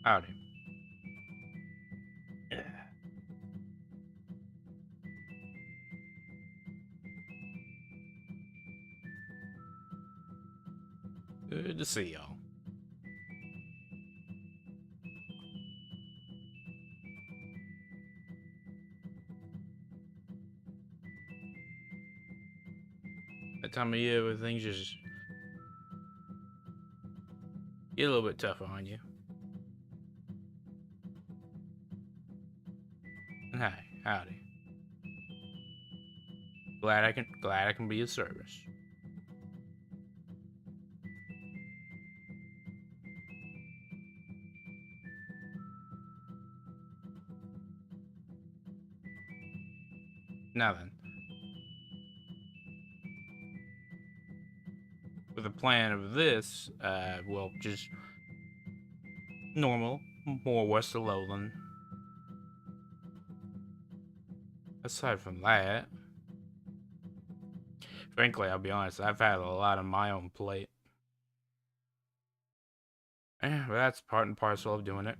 Howdy. Good to see y'all. That time of year where things just get a little bit tougher on you. Hi, howdy. Glad I can be of service. Now then, with the plan of this, well, just normal, more west of Loathing. Aside from that, frankly, I'll be honest, I've had a lot on my own plate. But that's part and parcel of doing it.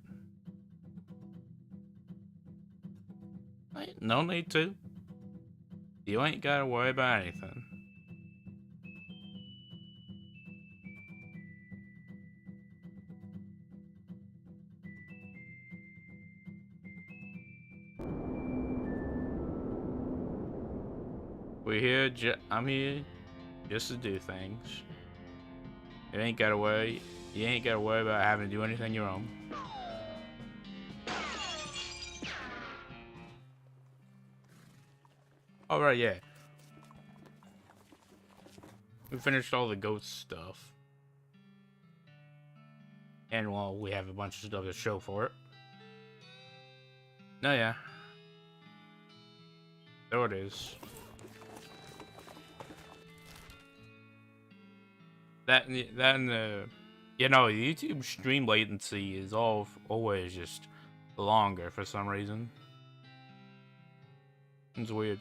No need to. You ain't gotta worry about anything. I'm here just to do things. You ain't gotta worry about having to do anything your own. All right, yeah. We finished all the ghost stuff. And, well, we have a bunch of stuff to show for it. No, yeah. There it is. That and the... You know, YouTube stream latency is always just longer for some reason. It's weird.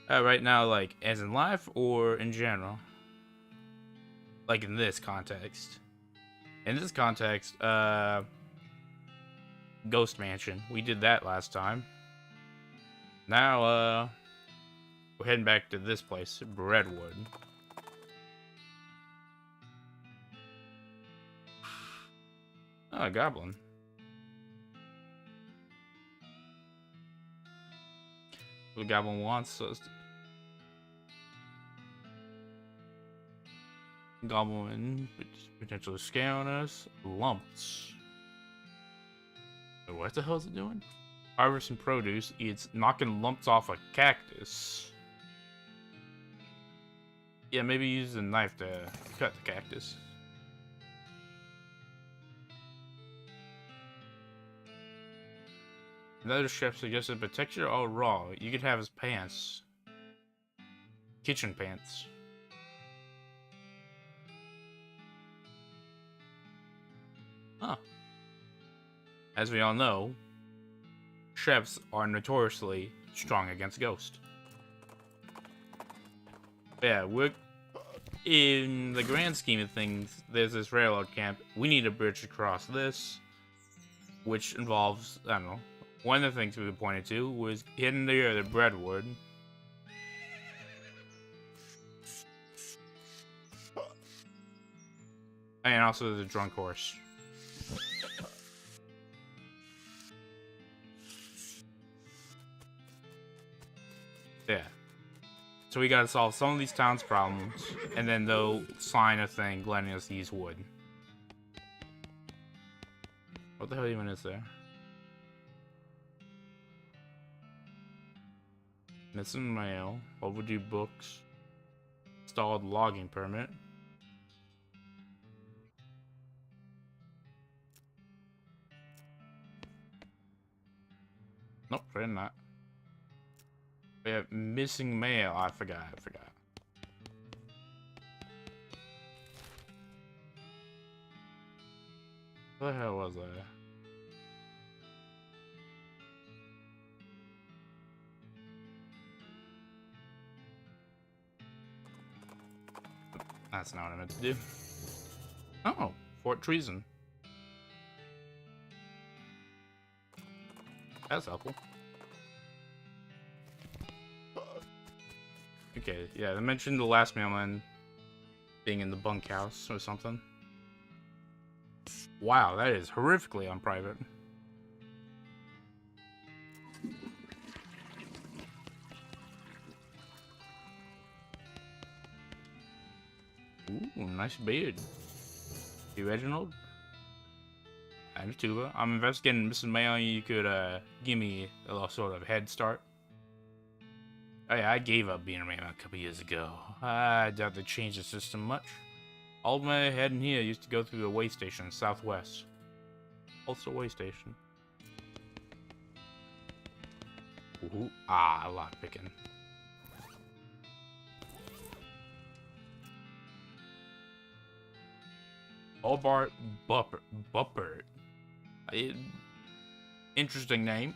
Right now, like, as in life or in general? Like, in this context. In this context, Ghost Mansion. We did that last time. Now, we're heading back to this place, Redwood. Oh, a goblin. The goblin wants us to... Goblin potentially scaring us. Lumps. What the hell is it doing? Harvesting produce. It's knocking lumps off a cactus. Yeah, maybe use a knife to cut the cactus. Another chef suggested, but texture all raw. You could have his pants. Kitchen pants. Huh. As we all know, chefs are notoriously strong against ghosts. Yeah, we're... In the grand scheme of things, there's this railroad camp. We need a bridge across this, which involves, I don't know, one of the things we pointed to was hidden near the Breadwood. And also the drunk horse. Yeah. So we gotta solve some of these towns' problems, and then they'll sign a thing letting us use wood. What the hell even is there? Missing mail, overdue books, stalled logging permit. Nope, they're not. We have missing mail. I forgot. What the hell was that? That's not what I meant to do. Oh, Fort Treason. That's helpful. Okay, yeah, I mentioned the last mailman being in the bunkhouse or something. Wow, that is horrifically unprivate. Ooh, nice beard. Hey, Reginald? I'm Tuba. I'm investigating Mrs. Mayo. You could, give me a little sort of head start. Oh yeah, I gave up being a man a couple years ago. I doubt they changed the system much. All my head in here used to go through the way station southwest. Also way station. Ooh, a lot picking. Albart Buppert. Interesting name.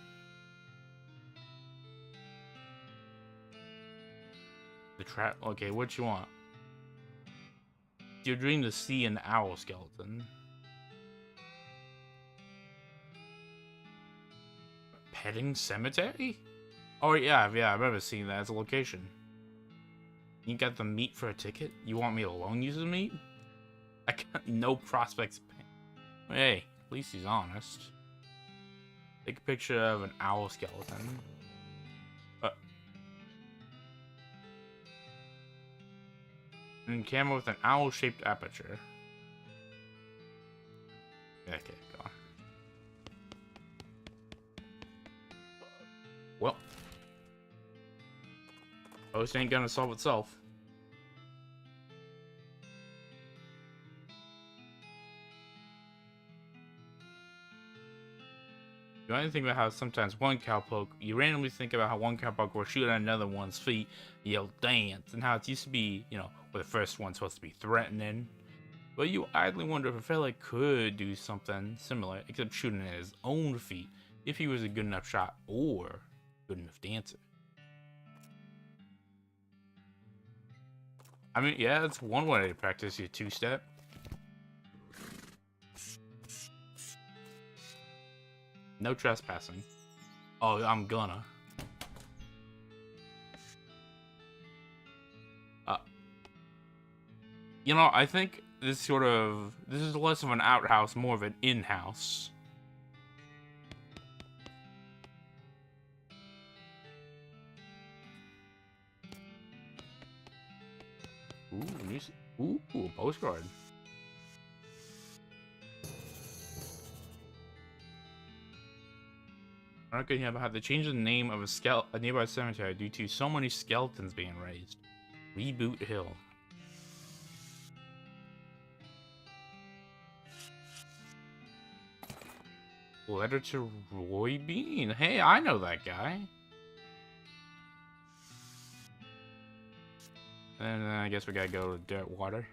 The trap. Okay, what you want? You dream to see an owl skeleton. Petting cemetery? Oh yeah, I remember seeing that as a location. You got the meat for a ticket? You want me to loan you some meat? I got no prospects. Hey, at least he's honest. Take a picture of an owl skeleton. And camera with an owl-shaped aperture. Okay, go on. Well. Post ain't gonna solve itself. You only think about how sometimes one cowpoke, you randomly think about how one cowpoke will shoot at another one's feet, yell dance, and how it used to be, you know, where the first one's supposed to be threatening. But you idly wonder if a fella could do something similar, except shooting at his own feet, if he was a good enough shot or good enough dancer. I mean, yeah, that's one way to practice your two-step. No trespassing. Oh, I'm gonna. You know, I think this is less of an outhouse, more of an in-house. Ooh, a postcard. I'm not gonna have had to change the name of a nearby cemetery due to so many skeletons being raised. Reboot Hill. Letter to Roy Bean. Hey, I know that guy. And I guess we gotta go to Dirtwater.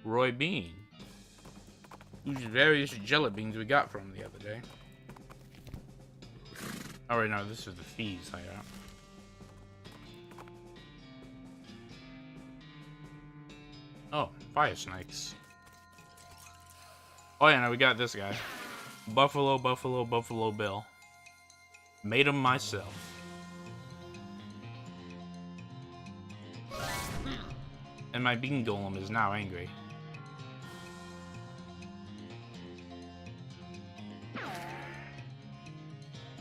Roy Bean. Whose various jelly beans we got from the other day. Oh, wait, no, this is the thieves hideout. Oh, fire snakes. Oh, yeah, now we got this guy. Buffalo Bill. Made him myself. And my bean golem is now angry.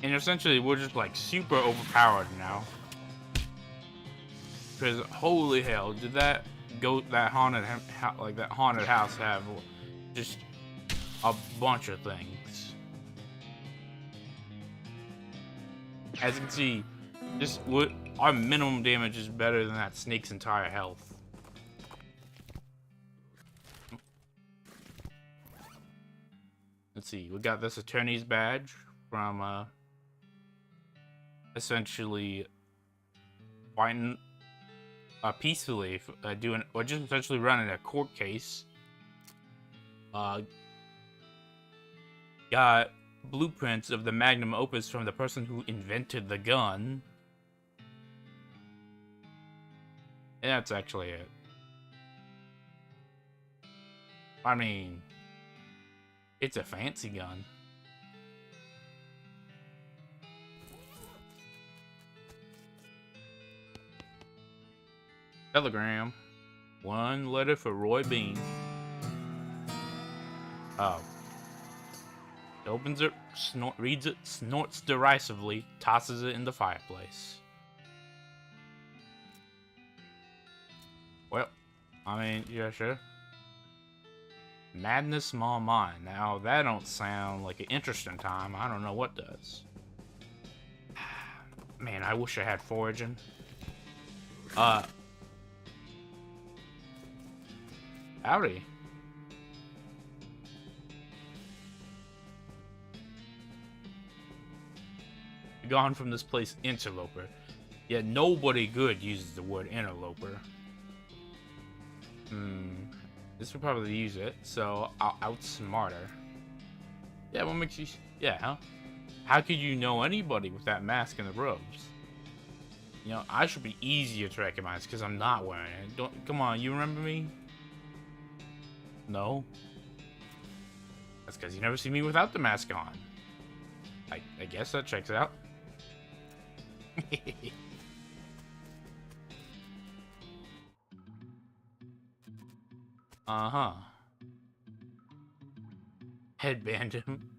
And essentially, we're just like super overpowered now. Because holy hell, did that haunted house have just a bunch of things? As you can see, our minimum damage is better than that snake's entire health. Let's see, we got this attorney's badge from essentially fighting peacefully, just essentially running a court case. Got blueprints of the magnum opus from the person who invented the gun. And that's actually it. I mean, it's a fancy gun. Telegram. One letter for Roy Bean. Oh. Opens it, reads it, snorts derisively, tosses it in the fireplace. Well, I mean, yeah, sure. Madness Small Mind. Now, that don't sound like an interesting time. I don't know what does. Man, I wish I had foraging. Howdy. Gone from this place, interloper. Yet nobody good uses the word interloper. This would probably use it, so I'll outsmart her. Yeah, what makes you... Yeah, huh? How could you know anybody with that mask and the robes? You know, I should be easier to recognize because I'm not wearing it. Come on, you remember me? No? That's because you never see me without the mask on. I guess that checks out. Uh-huh. Headband him.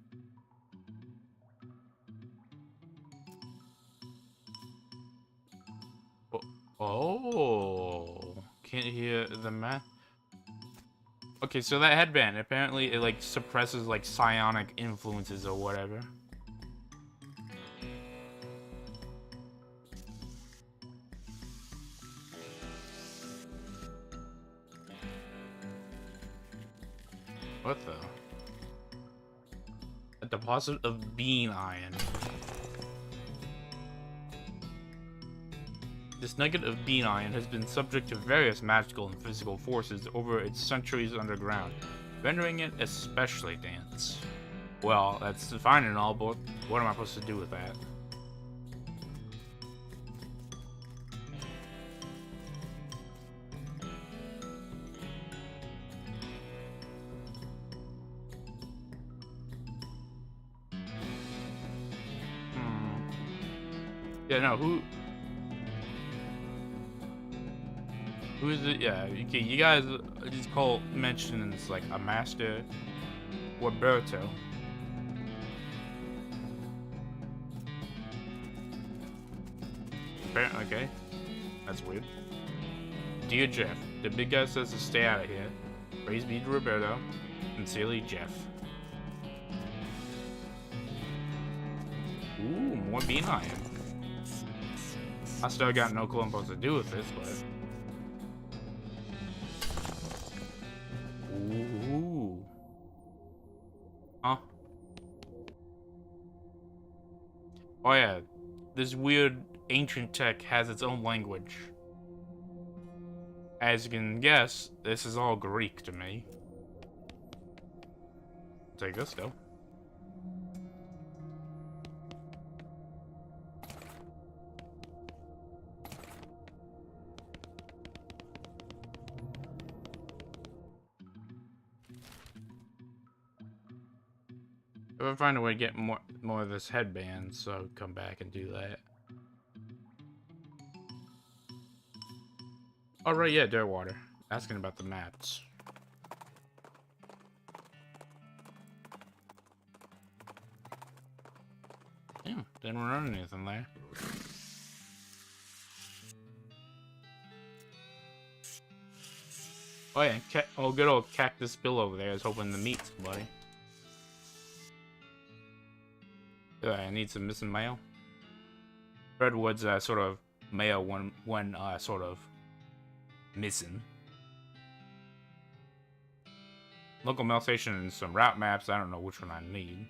Oh, can't hear the math. Okay, so that headband, apparently it like suppresses like psionic influences or whatever. What the? A deposit of bean iron. This nugget of bean iron has been subject to various magical and physical forces over its centuries underground, rendering it especially dense. Well, that's fine and all, but what am I supposed to do with that? Yeah, no, who is it? Yeah, okay, you guys just mention it's like a master Roberto. Okay, that's weird. Dear Jeff, the big guy says to stay out of here. Praise be to Roberto. Sincerely, Jeff. Ooh, more bean iron. I still got no clue what I'm supposed to do with this, but... Ooh. Huh? Oh yeah, this weird ancient tech has its own language. As you can guess, this is all Greek to me. Take this though. If I find a way to get more of this headband, so come back and do that. Oh right, yeah, Dirtwater. Asking about the maps. Yeah, didn't run anything there. Oh yeah, good old Cactus Bill over there is hoping to meet somebody. I need some missing mail. Redwood's sort of mail when sort of missing. Local mail station and some route maps. I don't know which one I need.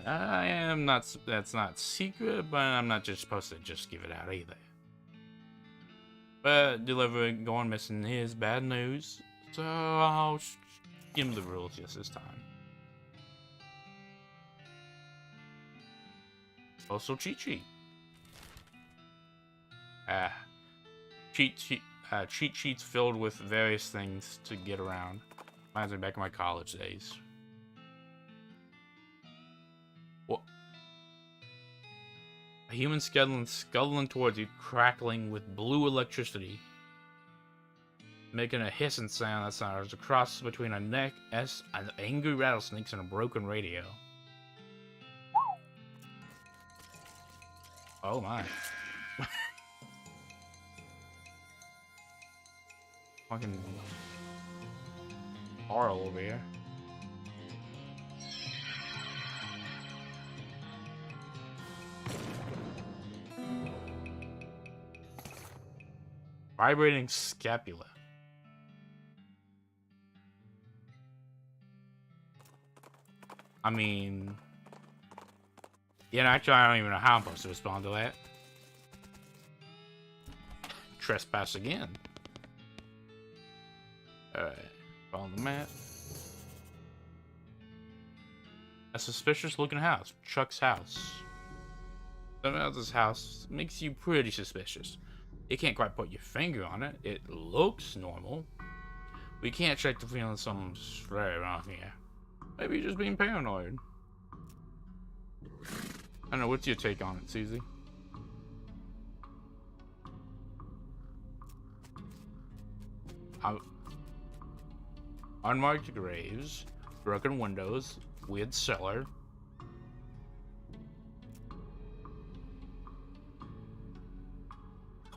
I am not. That's not secret, but I'm not just supposed to just give it out either. But delivering going missing is bad news, so I'll skim the rules just this time. Also, cheat sheet. Cheat sheets filled with various things to get around. Reminds me back in my college days. What? A human skeleton scuttling towards you, crackling with blue electricity, making a hissing sound that sounds a cross between a neck, an angry rattlesnakes, and a broken radio. Oh my. Fucking Carl over here. Vibrating scapula. I mean... Yeah, actually, I don't even know how I'm supposed to respond to that. Trespass again. Alright, follow the map. A suspicious looking house. Chuck's house. Something about this house makes you pretty suspicious. You can't quite put your finger on it. It looks normal. We can't check the feeling something's right around here. Maybe you're just being paranoid. I don't know, what's your take on it, Susie? Unmarked graves, broken windows, weird cellar.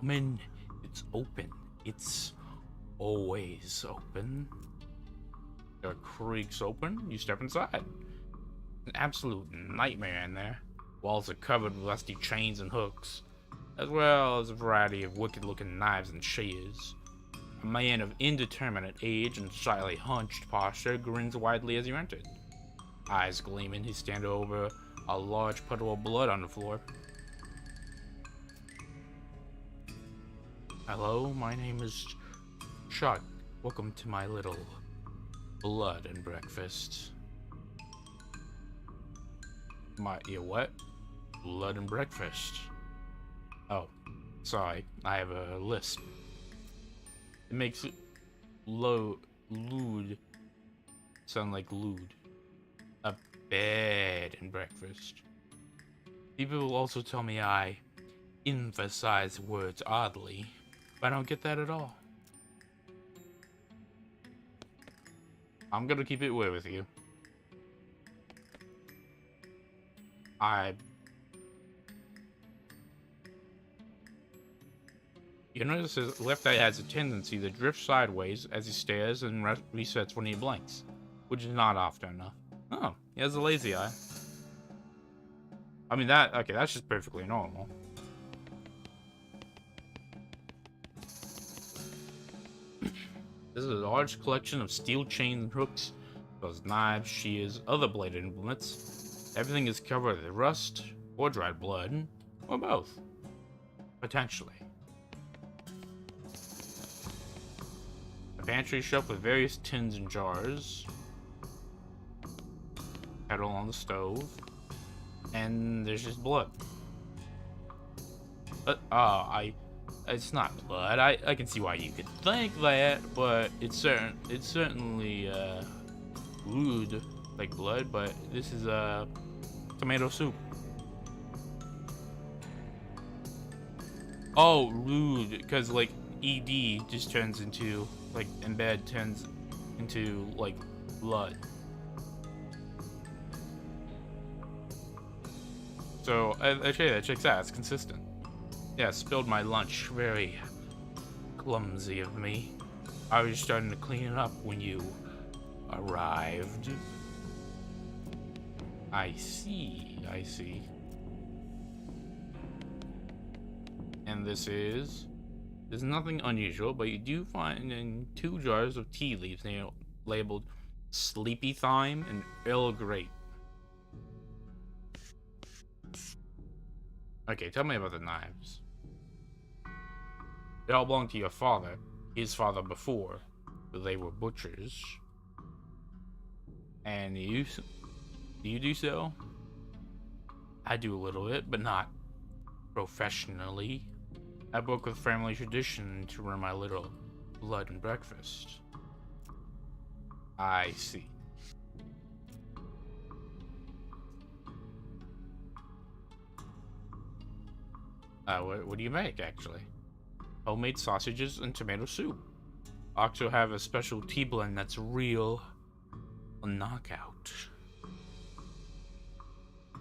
Come in. It's open. It's always open. Door creaks open. You step inside. An absolute nightmare in there. Walls are covered with rusty chains and hooks, as well as a variety of wicked-looking knives and shears. A man of indeterminate age and slightly hunched posture grins widely as you entered. Eyes gleaming, he stands over a large puddle of blood on the floor. Hello, my name is Chuck. Welcome to my little blood and breakfast. Your what? Blood and breakfast. Oh, sorry, I have a lisp. It makes it lewd sound like lewd. A bed and breakfast. People will also tell me I emphasize words oddly, but I don't get that at all. I'm gonna keep it weird with you. You notice his left eye has a tendency to drift sideways as he stares and resets when he blinks, which is not often enough. Oh, he has a lazy eye. I mean, okay, that's just perfectly normal. This is a large collection of steel chains and hooks, as well as knives, shears, other bladed implements. Everything is covered with rust, or dried blood, or both. Potentially. A pantry shelf with various tins and jars. Kettle on the stove. And there's just blood. But, it's not blood. I can see why you could think that, but it's certainly, lewd like blood, but this is, tomato soup. Oh, lewd, because, like, ED just turns into, like, embed turns into, like, blood. So, actually, that checks out. It's consistent. Yeah, spilled my lunch. Very clumsy of me. I was starting to clean it up when you arrived. I see. And there's nothing unusual, but you do find in 2 jars of tea leaves labeled Sleepy Thyme and Earl Grey. Okay, tell me about the knives. They all belong to your father, his father before, but they were butchers. And do you do so? I do a little bit, but not professionally. I broke with family tradition to run my little blood and breakfast. I see. What do you make, actually? Homemade sausages and tomato soup. I also have a special tea blend that's real knockout.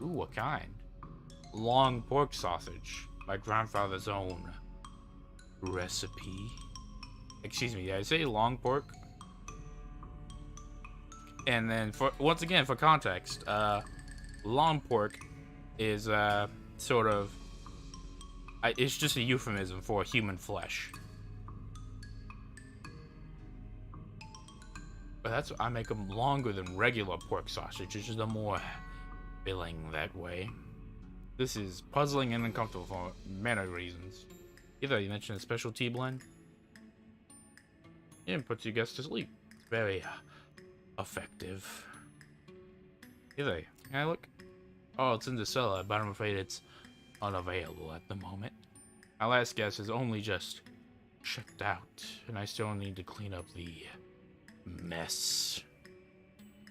Ooh, what kind? Long pork sausage. My grandfather's own recipe. Excuse me, did I say long pork? And then, once again, for context, long pork is sort of it's just a euphemism for human flesh. But I make them longer than regular pork sausage, which is the more filling that way. This is puzzling and uncomfortable for many reasons. Either you mentioned a special tea blend, and puts your guests to sleep. It's very effective. Either, can I look? Oh, it's in the cellar, but I'm afraid it's unavailable at the moment. My last guest is only just checked out, and I still need to clean up the mess.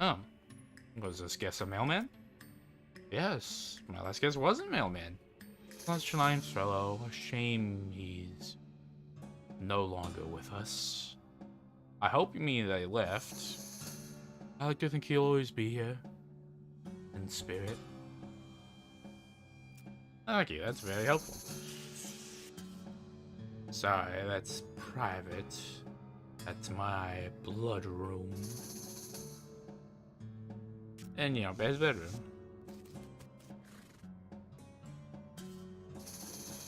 Oh, was this guest a mailman? Yes, my last guest was a mailman. Such a nice fellow. A shame he's no longer with us. I hope you mean they left. I like to think he'll always be here. In spirit. Thank you, that's very helpful. Sorry, that's private. That's my blood room. And, you know, best bedroom.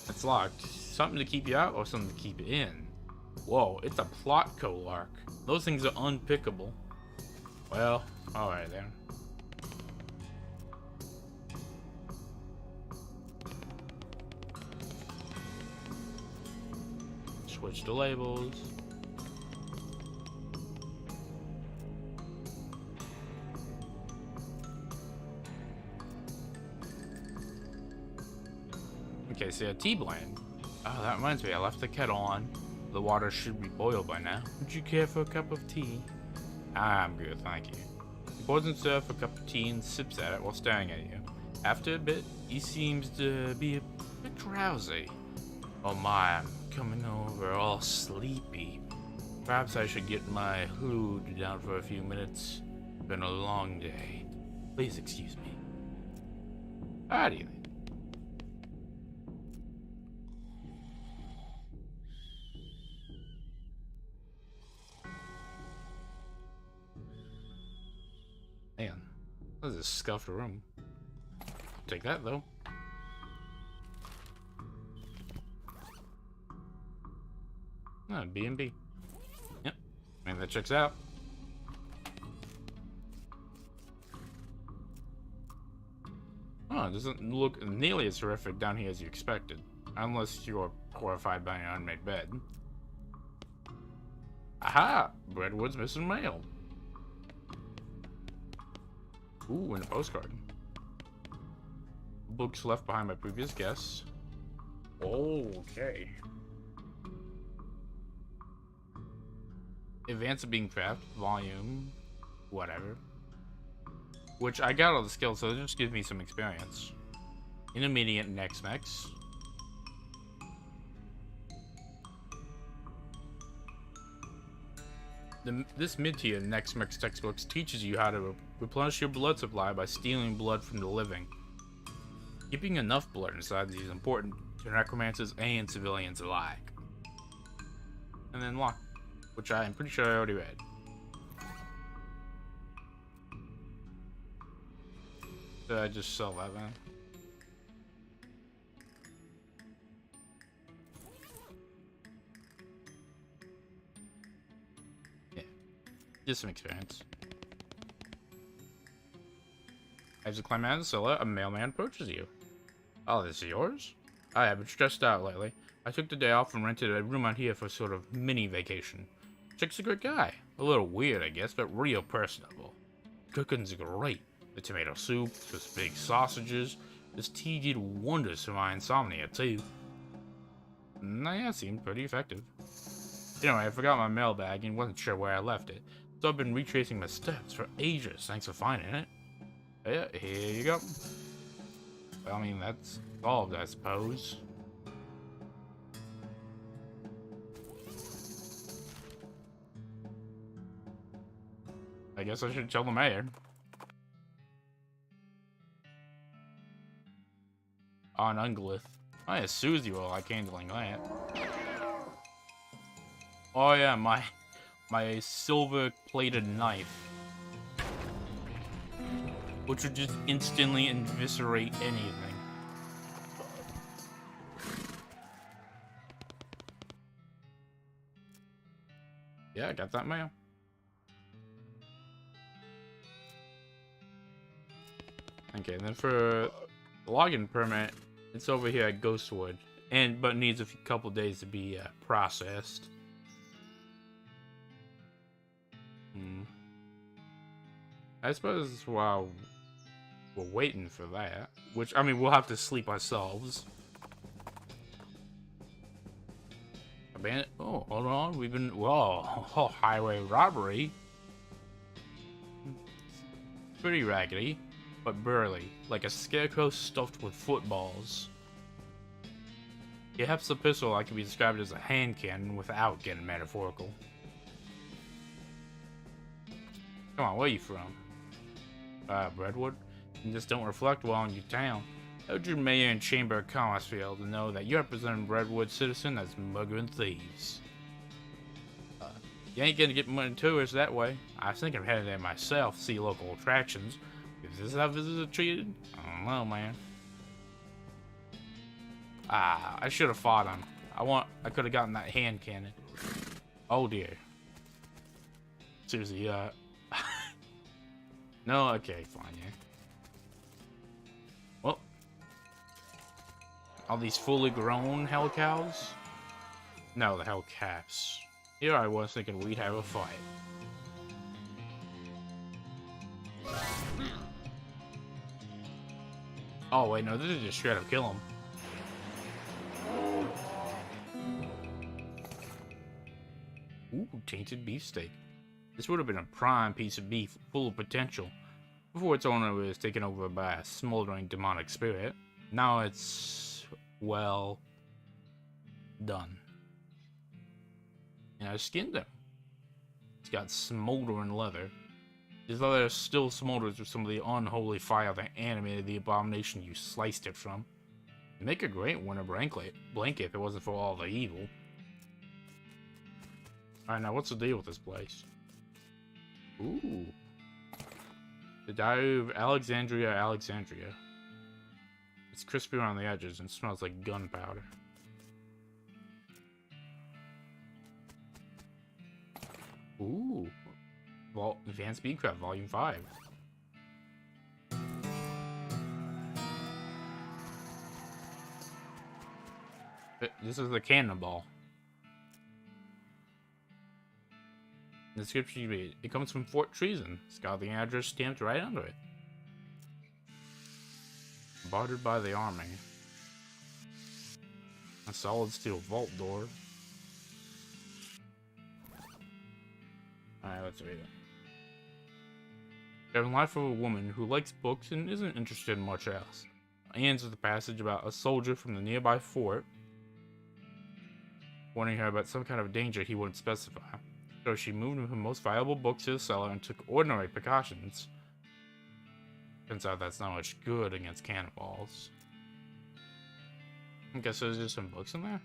It's locked. Something to keep you out or something to keep you in? Whoa, it's a plot colark. Those things are unpickable. Well, alright then. Switch the labels. Okay, so a tea blend. Oh, that reminds me, I left the kettle on. The water should be boiled by now. Would you care for a cup of tea? I'm good, thank you. He pours himself a cup of tea and sips at it while staring at you. After a bit, he seems to be a bit drowsy. Oh my, I'm coming over all sleepy. Perhaps I should get my hood down for a few minutes. It's been a long day. Please excuse me. Alrighty then. Man, this is a scuffed room. Take that though. Oh, B&B. Yep, I mean that checks out. Oh, it doesn't look nearly as horrific down here as you expected. Unless you're horrified by an unmade bed. Aha! Redwood's missing mail. Ooh, and a postcard. Books left behind by previous guests. Okay. Advance of Being Craft, volume, whatever. Which I got all the skills, so it just gives me some experience. Intermediate next mex. This mid-tier next mex textbooks teaches you how to replenish your blood supply by stealing blood from the living. Keeping enough blood inside these is important to necromancers and civilians alike. And then lock, which I am pretty sure I already read. Did I just sell that then? Yeah, just some experience. As you climb out of the cellar, a mailman approaches you. Oh, this is yours? I have been stressed out lately. I took the day off and rented a room out here for a sort of mini vacation. Chick's a good guy. A little weird, I guess, but real personable. Cooking's great. The tomato soup, those big sausages. This tea did wonders for my insomnia, too. Yeah, it seemed pretty effective. Anyway, I forgot my mail bag and wasn't sure where I left it, so I've been retracing my steps for ages. Thanks for finding it. Yeah, here you go. Well, I mean, that's solved, I suppose. I guess I should tell the mayor. On Unglyth. I assumed you all like handling that. Oh yeah, my silver-plated knife. Which would just instantly eviscerate anything. Yeah, I got that mail. Okay, and then for the login permit, it's over here at Ghostwood, but needs a couple days to be processed. I suppose while we're waiting for that, which, I mean, we'll have to sleep ourselves. Abandoned. Oh, hold on. We've been. Whoa. Oh, highway robbery. Pretty raggedy, but burly, like a scarecrow stuffed with footballs. Perhaps the pistol I can be described as a hand cannon without getting metaphorical. Come on, where are you from? Redwood? You just don't reflect well on your town. How'd your mayor and chamber of commerce fail to know that you represent Redwood citizen as mugger and thieves? You ain't gonna get many tourists that way. I was thinking of heading there myself, see local attractions. Is this how visitors are treated? I don't know, man. Ah, I should have fought him. I could have gotten that hand cannon. Oh dear. Seriously, no, okay, fine, yeah. Well, all these fully grown hell cows? No, the hell calves. Here I was thinking we'd have a fight. Oh wait, no, this is just straight up kill him. Ooh, tainted beefsteak. This would have been a prime piece of beef full of potential before its owner was taken over by a smoldering demonic spirit. Now it's, well, done. And I skinned him. It's got smoldering leather. This leather still smolders with some of the unholy fire that animated the abomination you sliced it from. It'd make a great winter blanket if it wasn't for all the evil. Alright, now what's the deal with this place? Ooh. The Diary of Alexandria, Alexandria. It's crispy around the edges and smells like gunpowder. Ooh. Advanced Beecraft, Volume 5. This is the cannonball. The description you read, it comes from Fort Treason. It's got the address stamped right under it. Bartered by the army. A solid steel vault door. Alright, let's read it. The life of a woman who likes books and isn't interested in much else. It ends with a passage about a soldier from the nearby fort warning her about some kind of danger he wouldn't specify. So she moved her most valuable books to the cellar and took ordinary precautions. Turns out that's not much good against cannonballs. I guess there's just some books in there?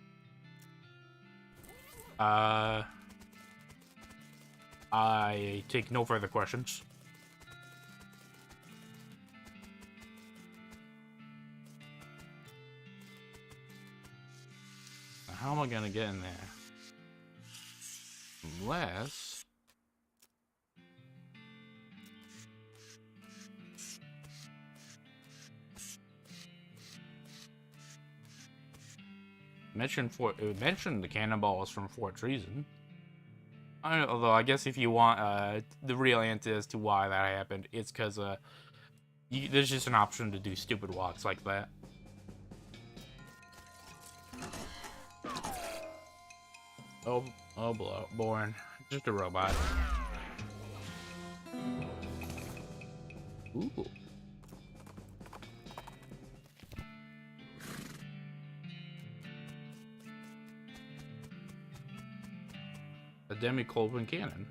I take no further questions. Now, how am I gonna get in there? Unless... it mentioned the cannonballs from Fort Treason. Although I guess if you want the real answer as to why that happened, it's because there's just an option to do stupid walks like that. Oh, boring. Just a robot. Ooh. A demi-cloven cannon.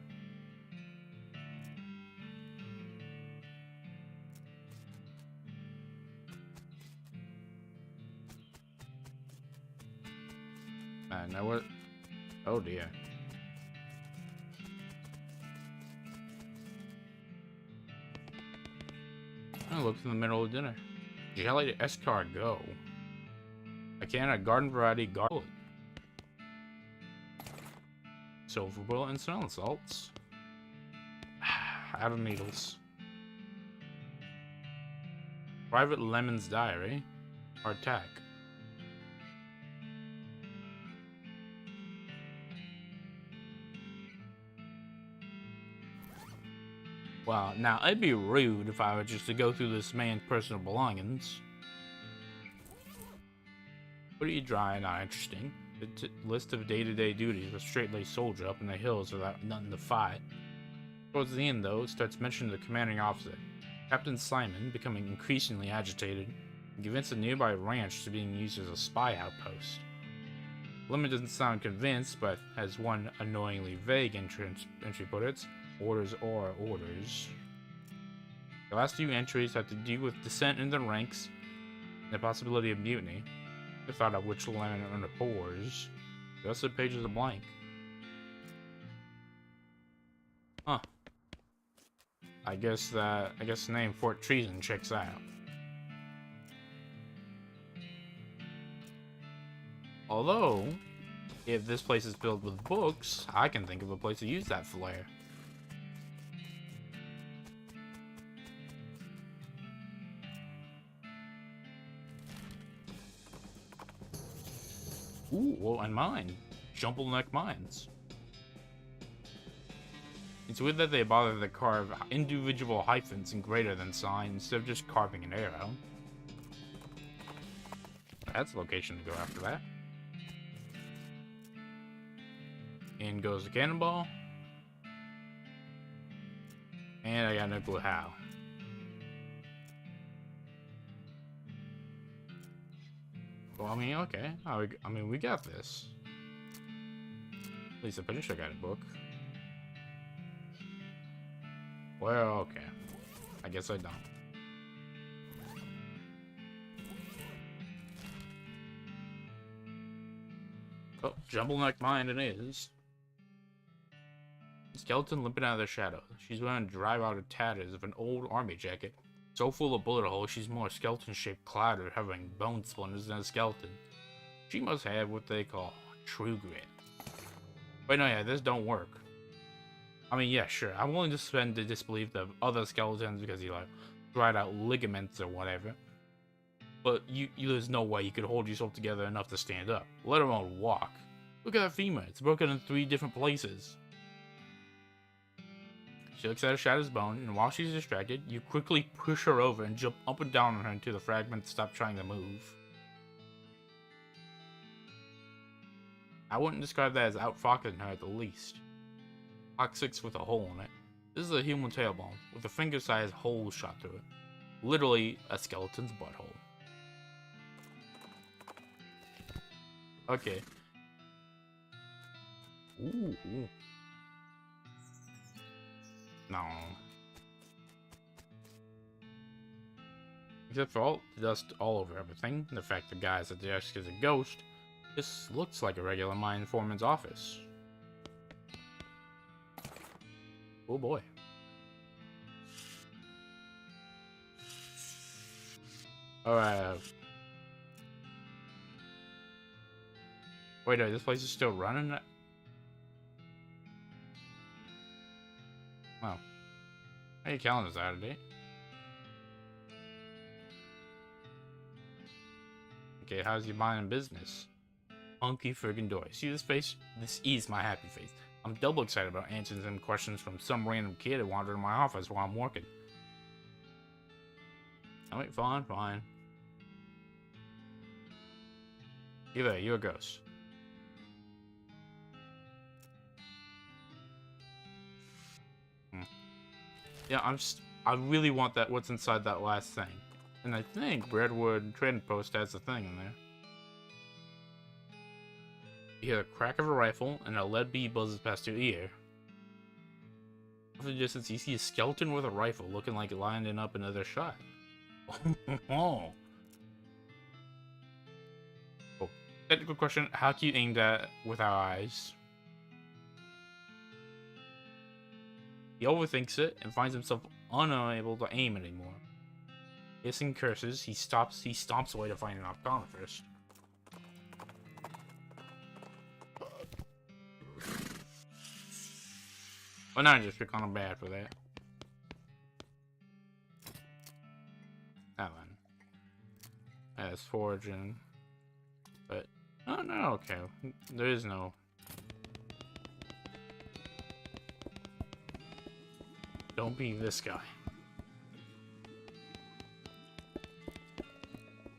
Now what? Oh dear. I looked in the middle of dinner. Jelly escargot. A can of garden variety garlic. Silver bullet and smelling salts. Out of needles. Private Lemon's diary. Hardtack. Well, now it'd be rude if I were just to go through this man's personal belongings. Pretty dry and not interesting. The list of day-to-day duties of a straight-laced soldier up in the hills without nothing to fight. Towards the end, though, it starts mentioning the commanding officer, Captain Simon, becoming increasingly agitated and convinced a nearby ranch to being used as a spy outpost. Lemon doesn't sound convinced, but as one annoyingly vague entry put it, orders are orders. The last few entries have to do with descent in the ranks, The possibility of mutiny. The thought of which land under pores. The rest of the pages are blank. Huh. I guess the name Fort Treason checks out. Although, if this place is filled with books, I can think of a place to use that flair. Ooh, well, and mine. Jumble neck mines. It's weird that they bother to carve individual hyphens and greater than signs instead of just carving an arrow. That's the location to go after that. In goes the cannonball. And I got no clue how. Well, I mean, okay. I mean, we got this. At least I'm pretty sure I got a book. Well, okay. I guess I don't. Oh, Jumble Neck Mine it is. Skeleton limping out of the shadow. She's wearing a drive out of tatters of an old army jacket. So full of bullet holes, she's more a skeleton-shaped cloud having bone splinters than a skeleton. She must have what they call true grit. Wait, no, yeah, this don't work. I mean, yeah, sure, I'm willing to suspend the disbelief of other skeletons because he, like, dried out ligaments or whatever. But there's no way you could hold yourself together enough to stand up, let alone walk. Look at that femur, it's broken in 3 different places. She looks at a shattered bone, and while she's distracted, you quickly push her over and jump up and down on her until the fragments stop trying to move. I wouldn't describe that as outfoxing her at the least. Toxics with a hole in it. This is a human tailbone, with a finger-sized hole shot through it. Literally a skeleton's butthole. Okay. Ooh. No. Except for all the dust all over everything, and the fact the guy at the desk is a ghost, this looks like a regular mine foreman's office. Oh boy. Alright. Wait, this place is still running? Wow. Hey, calendar's out of date. Okay, how's your mind and business? Hunky friggin' dory. See this face? This is my happy face. I'm double excited about answering some questions from some random kid who wandered in my office while I'm working. Oh wait, fine. You there, you're a ghost. Yeah, I really want that, what's inside that last thing. And I think Redwood Trading Post has a thing in there. You hear the crack of a rifle, and a lead bee buzzes past your ear. Off in the distance, you see a skeleton with a rifle, looking like lining up another shot. Oh. Technical question, how can you aim that with our eyes? He overthinks it and finds himself unable to aim anymore. Hissing curses, he stomps away to find an optometrist. Well, now I just pick on him bad for that. That one. That's foraging. But, oh no, okay. There is no. Don't be this guy.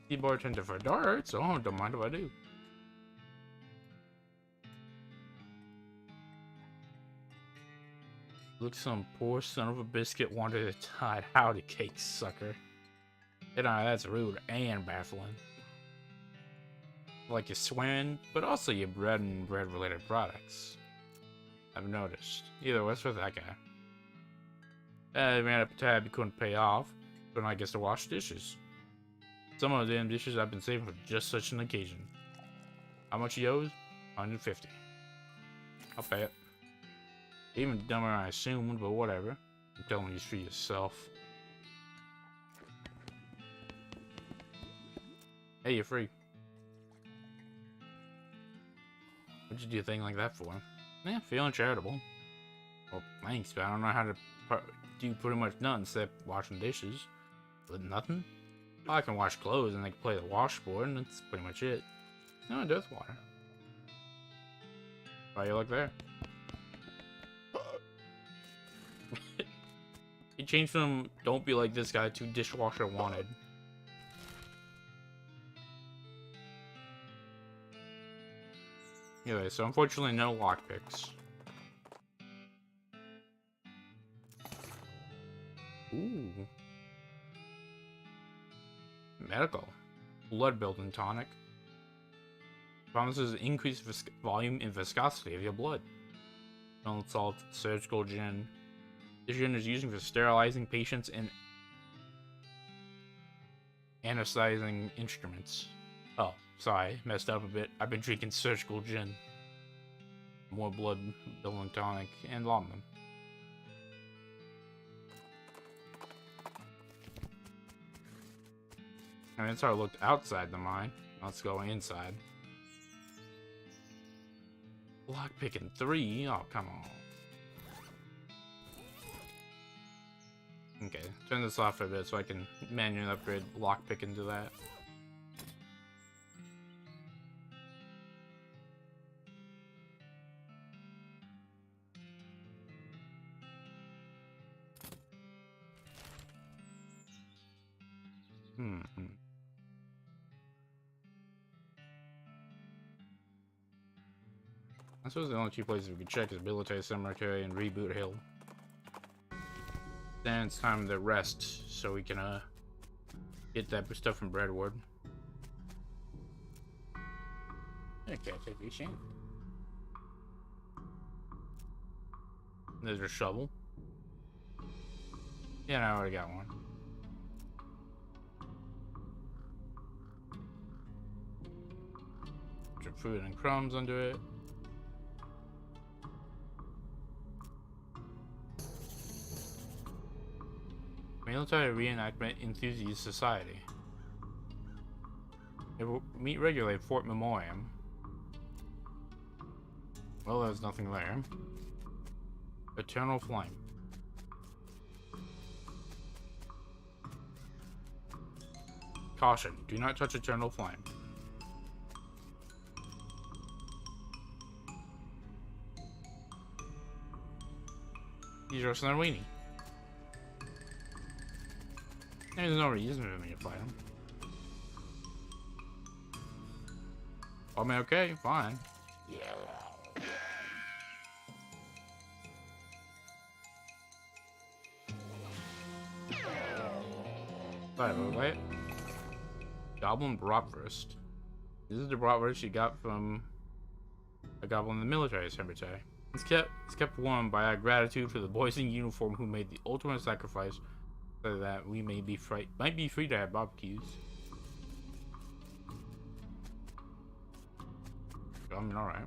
The bartender for darts? Oh, don't mind if I do. Look, some poor son of a biscuit wanted to tie howdy cake, sucker. And that's rude and baffling. Like you're swearing, but also your bread and bread-related products. I've noticed. Either what's with that guy? I ran up a tab you couldn't pay off, but I guess to wash dishes. Some of the damn dishes I've been saving for just such an occasion. How much he owes? 150. I'll pay it. Even dumber than I assumed, but whatever. I'm telling you for yourself. Hey, you're free. What'd you do a thing like that for? Yeah, feeling charitable. Well, thanks, but I don't know how to do pretty much nothing except washing dishes. But nothing? Well, I can wash clothes and I can play the washboard, and that's pretty much it. No, it does water. Why you look there? He changed from "don't be like this guy" to "dishwasher wanted." Anyway, so unfortunately no lockpicks. Ooh. Medical. Blood building tonic. Promises increased volume and viscosity of your blood. Don't salt, surgical gin. This gin is used for sterilizing patients and anesthetizing instruments. Oh, sorry, messed up a bit. I've been drinking surgical gin. More blood building tonic and laudanum. I mean, that's how it looked outside the mine. Let's go inside. Lockpicking 3? Oh, come on. Okay, turn this off for a bit so I can manually upgrade lockpicking to that. I suppose the only two places we could check is Military Cemetery and Reboot Hill. Then it's time to rest so we can get that stuff from Breadwood. Okay, take a shame. There's a shovel. Yeah, no, I already got one. Some food and crumbs under it. Military Reenactment Enthusiast Society. They will meet regularly at Fort Memoriam. Well, there's nothing there. Eternal Flame. Caution, do not touch Eternal Flame. He's just an weenie. There's no reason for me to fight him. I mean, okay, fine. Sorry about that. Goblin bratwurst. This is the bratwurst you got from a goblin in the military cemetery. It's kept warm by our gratitude for the boys in uniform who made the ultimate sacrifice so that we might be free to have barbecues. I mean, alright.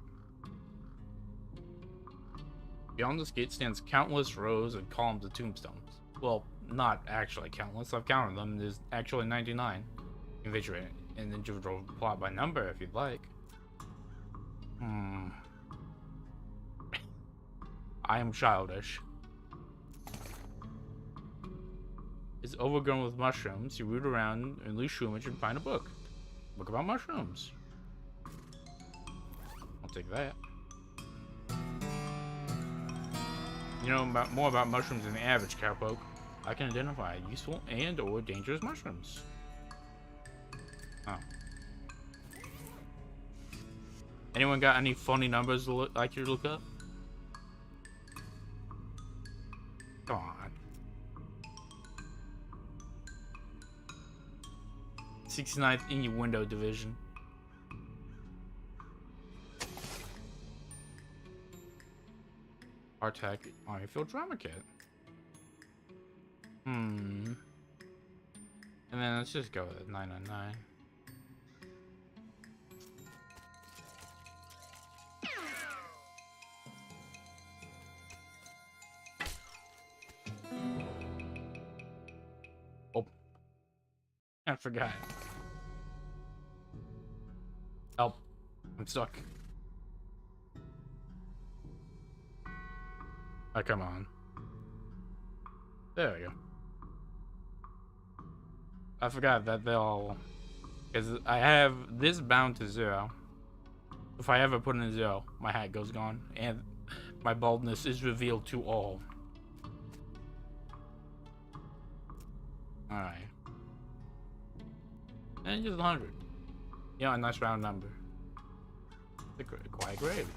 Beyond this gate stands countless rows and columns of tombstones. Well, not actually countless. I've counted them. There's actually 99. You can visualize an individual plot by number if you'd like. I am childish. It's overgrown with mushrooms. You root around in loose shroommage and find a book. Book about mushrooms. I'll take that. You know more about mushrooms than the average cowpoke. I can identify useful and or dangerous mushrooms. Oh. Anyone got any funny numbers to like you to look up? Come on. 69th Innuendo Division. Artec Army Field Drama Kit. And then let's just go with 999. Oh, I forgot. Help! I'm stuck. Oh, come on. There we go. I forgot that they'll... Because I have this bound to 0. If I ever put in a 0, my hat goes gone. And my baldness is revealed to all. Alright. And just 100. Yeah, a nice round number. Quite great.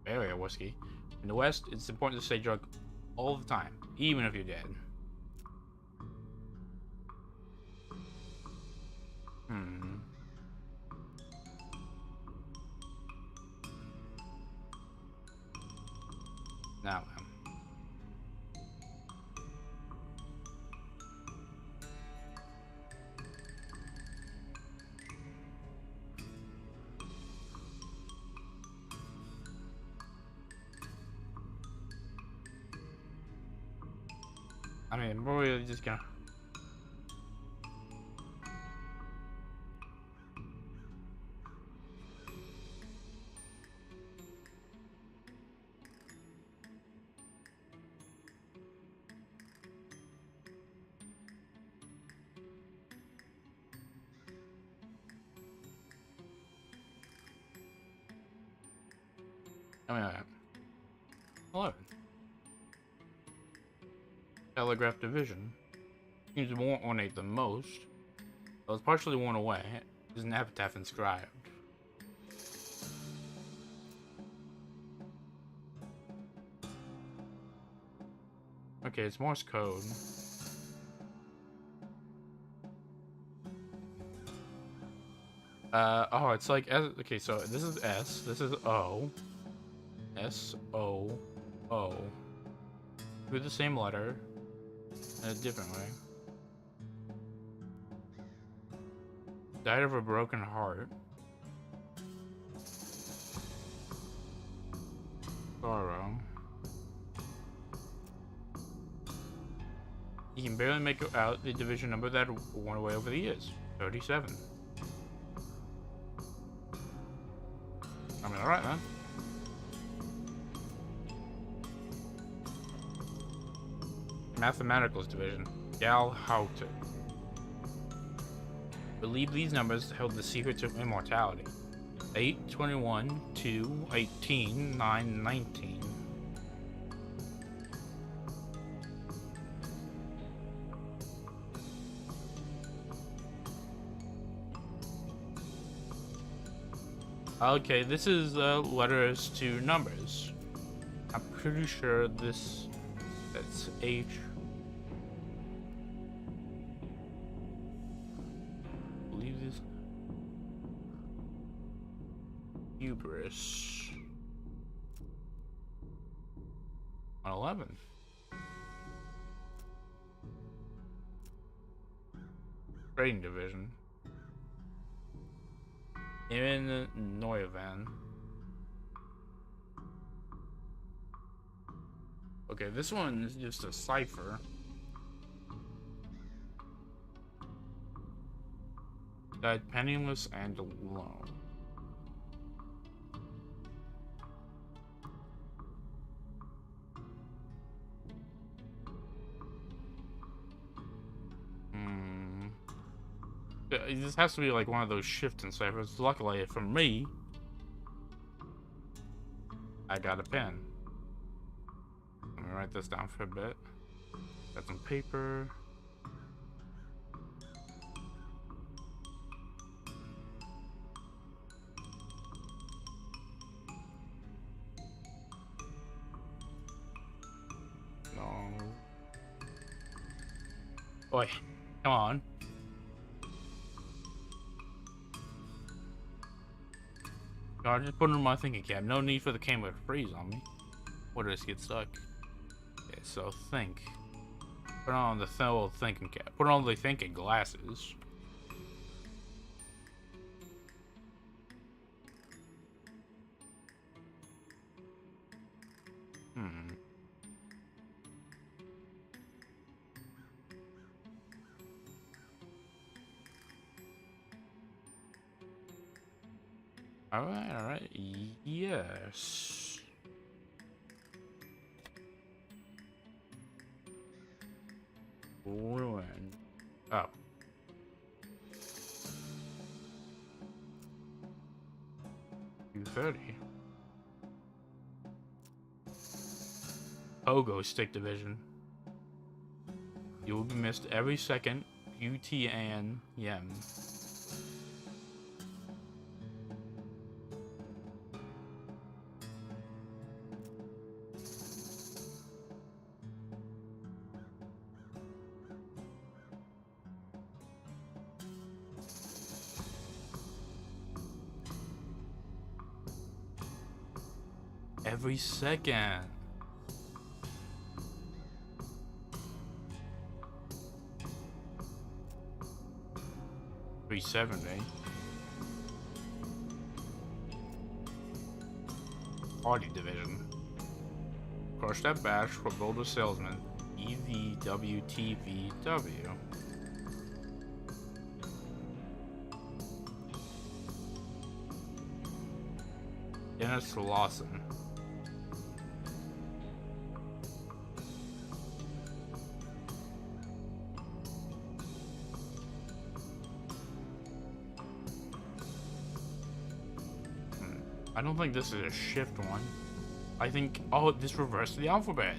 Very whiskey. In the West, it's important to stay drunk all the time, even if you're dead. Now then. I mean, we're really just gonna... I mean, 11. Telegraph division seems more ornate than most. Though it's partially worn away. There's an epitaph inscribed. Okay, it's Morse code. Oh, it's like S. Okay, so this is S. This is O. S O O. With the same letter. In a different way. Died of a broken heart. Sorrow. You can barely make out the division number that went away over the years. 37. I mean, alright then. Mathematicals division. Gal Houghton. Believed these numbers held the secret to immortality. 8, 21, 2, 18, 9, 19. Okay, this is letters to numbers. I'm pretty sure that's H. I believe this. Hubris. 111. Trading division. In Neuvan. Okay, this one is just a cipher. Died penniless and alone. This has to be like one of those shifting ciphers. Luckily for me, I got a pen. Let me write this down for a bit. Got some paper. No. Boy, come on. I just put it in my thinking cap. No need for the camera to freeze on me. Or just get stuck. Okay, so think. Put on the thinking cap. Put on the thinking glasses. Alright, yes. Ruin. Oh. $230. Pogo Stick Division. You will be missed every second. UTN Yem. Every second. $370. Party Division. Crush that badge for Boulder Salesman. EVWTVW. Dennis Lawson. I don't think this is a shift one. I think, oh, this reversed the alphabet.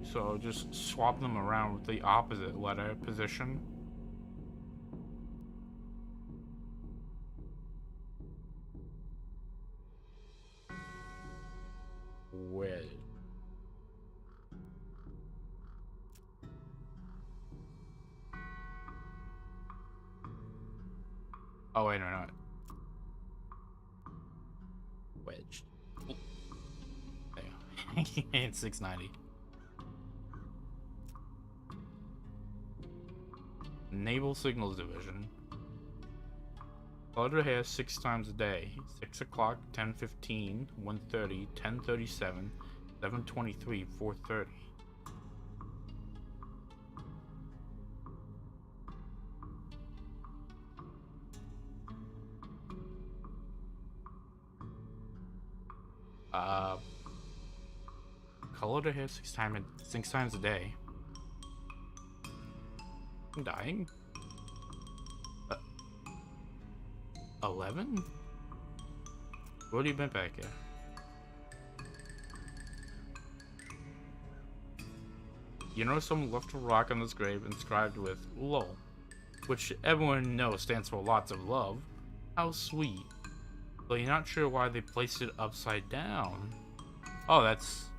So just swap them around with the opposite letter position. Well. Oh, wait, no. Wedged. There. It's 690. Naval Signals Division. Color hair 6 times a day. 6 o'clock, 10:15, 1:30, 10:37, 7:23, 4:30. Color their hair 6 times a day. I'm dying. 11? What have you been back here? You know, someone left a rock on this grave inscribed with LOL, which everyone knows stands for lots of love. How sweet. But you're not sure why they placed it upside down. Oh, that's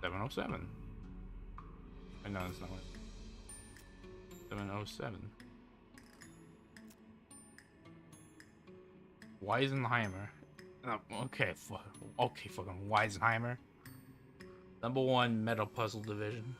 707. I know that's not it. 707. Weisenheimer. Okay, fucking Weisenheimer. #1 Metal Puzzle Division.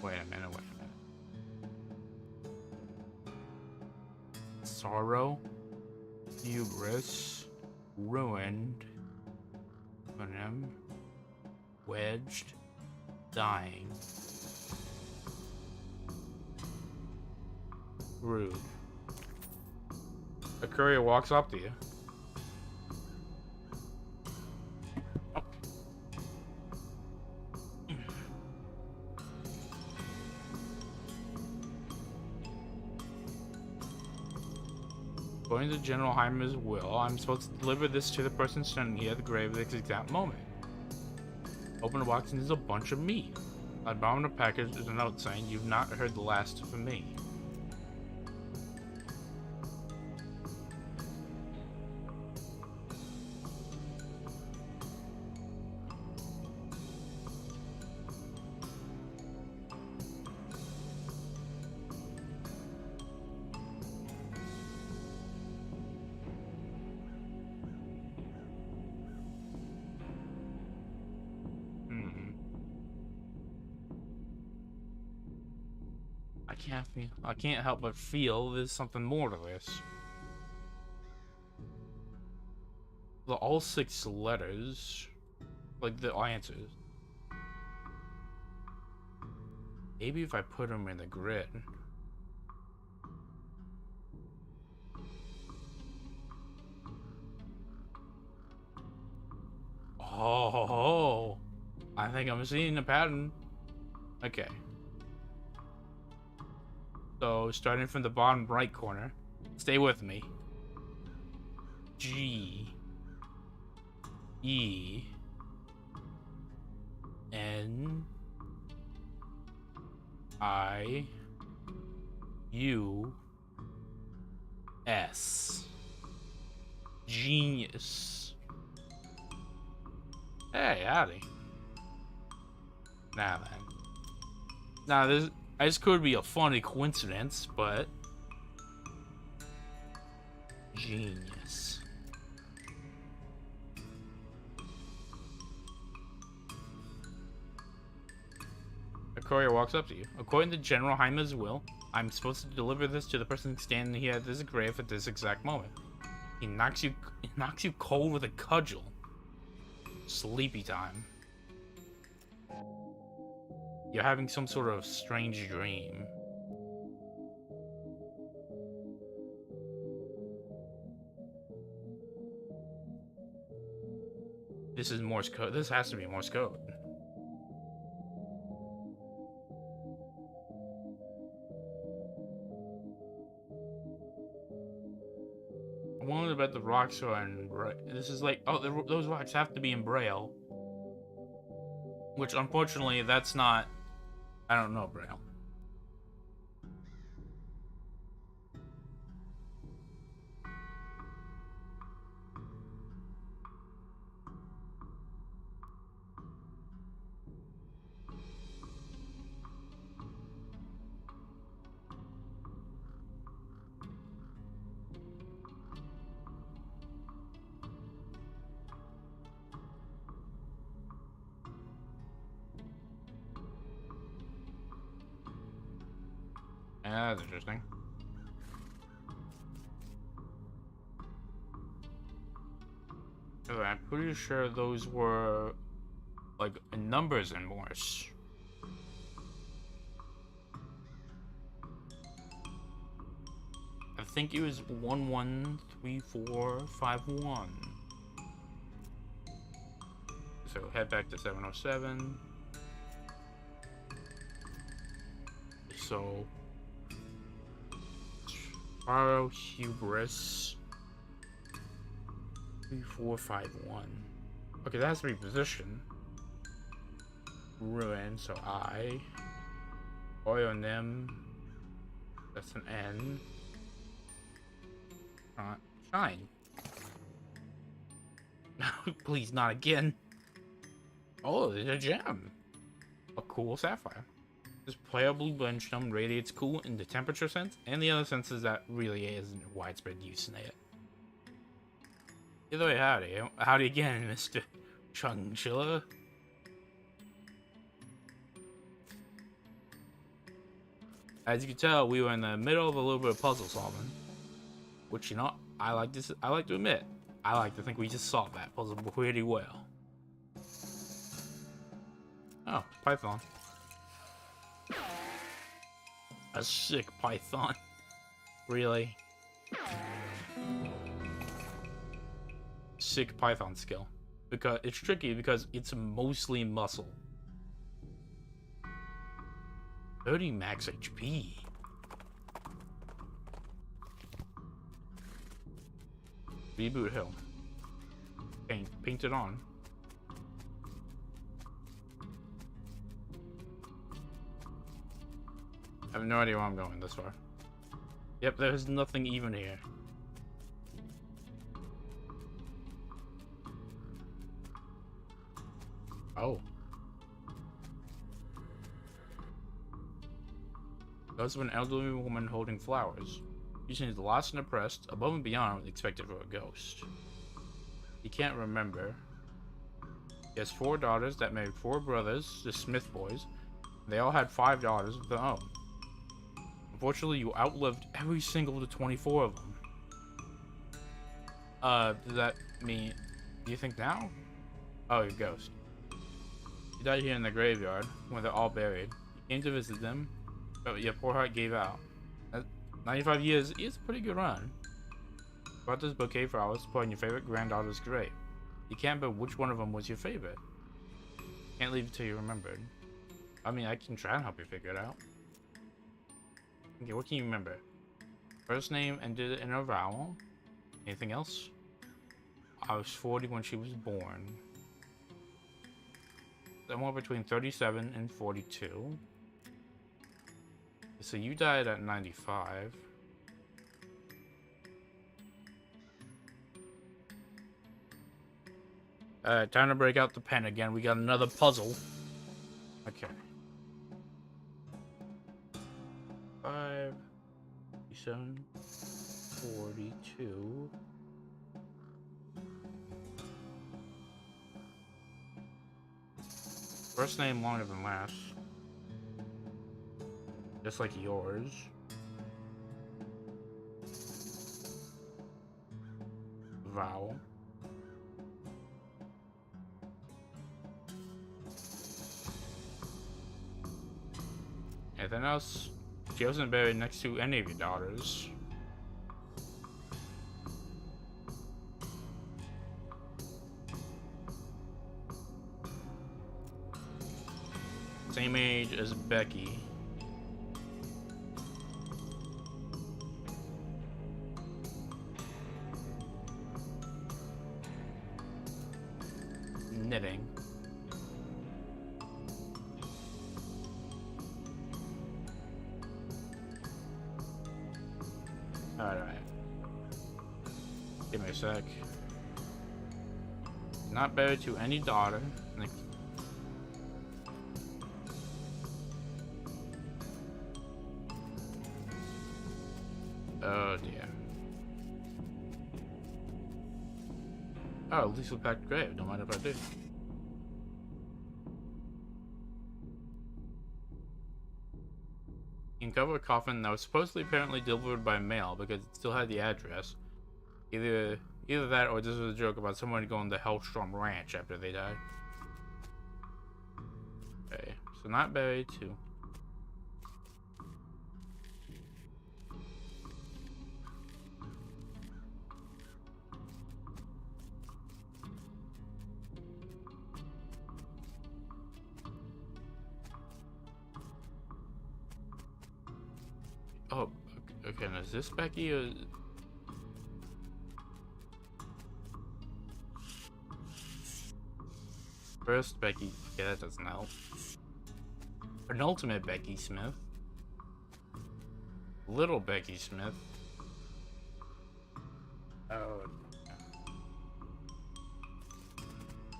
Wait a minute. Sorrow, hubris, ruined, venom, wedged, dying, rude. A courier walks up to you. According to General Heimer's will, I'm supposed to deliver this to the person standing here at the grave at this exact moment. Open the box and there's a bunch of meat. I bombed a package with a note saying you've not heard the last from me. I can't help but feel there's something more to this. All 6 letters, like the answers. Maybe if I put them in the grid. Oh, I think I'm seeing a pattern. Okay. So, starting from the bottom right corner, stay with me. G E N I U S. Genius. Hey, howdy. Now then. Now this could be a funny coincidence, but genius. A courier walks up to you. According to General Jaime's will, I'm supposed to deliver this to the person standing here at this grave at this exact moment. He knocks you cold with a cudgel. Sleepy time. You're having some sort of strange dream. This is Morse code. This has to be Morse code. I wonder about the rocks are in. This is like, oh, those rocks have to be in Braille. Which, unfortunately, that's not. I don't know Braille. Yeah, that's interesting. I'm pretty sure those were like numbers in Morse. I think it was 113451. So head back to 707. So Borrow Hubris 3451. Okay, that has to be position. Ruin, so I. Oyonim. That's an N. Shine. Please, not again. Oh, there's a gem. A cool sapphire. This pale blue blendstone radiates cool in the temperature sense and the other senses that really isn't widespread use in it. Either way, howdy. Howdy again, Mr. Chungchilla. As you can tell, we were in the middle of a little bit of puzzle solving. Which, you know, I like to admit, I like to think we just solved that puzzle pretty well. Oh, Python. A sick Python. Really? Sick Python skill. Because it's tricky because it's mostly muscle. 30 max HP. Reboot hill. Paint it on. have no idea where I'm going this far. Yep, there's nothing even here. Oh. Those of an elderly woman holding flowers. She seems lost and oppressed, above and beyond what expected for a ghost. He can't remember. He has 4 daughters that married 4 brothers, the Smith boys. They all had 5 daughters of their own. Unfortunately, you outlived every single of the 24 of them. Does that mean... Do you think now? Oh, your ghost. He died here in the graveyard, where they're all buried. You came to visit them, but your poor heart gave out. 95 years is a pretty good run. Brought this bouquet of flowers to put on your favorite granddaughter's grave. You can't bet which one of them was your favorite. Can't leave it till you remembered. I mean, I can try and help you figure it out. Okay, what can you remember? First name ended in a vowel. Anything else? I was 40 when she was born. Somewhere between 37 and 42. So you died at 95. Time to break out the pen again. We got another puzzle. Okay. 5, 7, 42. First name longer than last. Just like yours. Vowel. Anything else? She wasn't buried next to any of your daughters. Same age as Becky. Knitting. Alright. Give me a sec. Not buried to any daughter. Oh dear. Oh, at least we packed grave. Don't mind if I do. You can cover a coffin that was supposedly apparently delivered by mail because it still had the address. Either that or this was a joke about someone going to Hellstrom Ranch after they died. Okay, so not buried too. Oh, okay, now is this Becky or... First Becky, okay, that doesn't help. Penultimate Becky Smith. Little Becky Smith. Oh.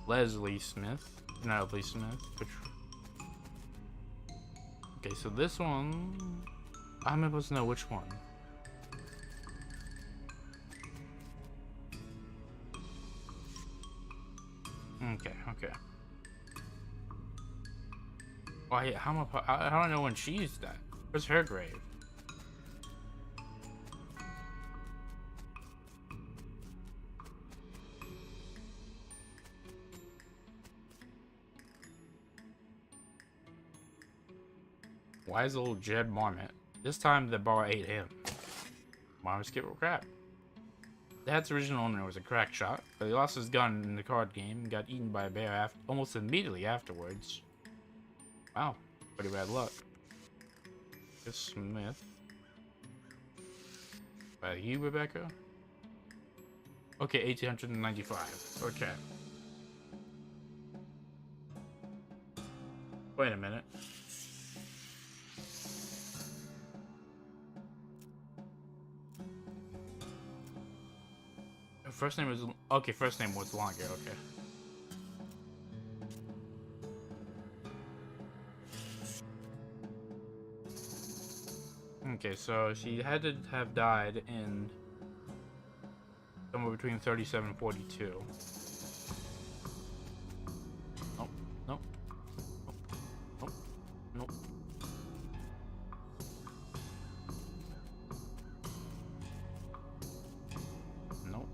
Leslie Smith. Penelope Smith. Okay, so this one... I'm supposed to know which one. Okay, okay. Why? How am I? How do I know when she's dead? Where's her grave? Why is little Jed Marmot? This time the bar ate him. Marmot's kid were crap. Dad's original owner was a crack shot, but he lost his gun in the card game and got eaten by a bear almost immediately afterwards. Wow, pretty bad luck. Chris Smith. By you, Rebecca? Okay, 1895. Okay. Wait a minute. first name was okay. First name was longer. Okay. Okay, so she had to have died in somewhere between 37 and 42. Nope, nope, nope, nope. Nope.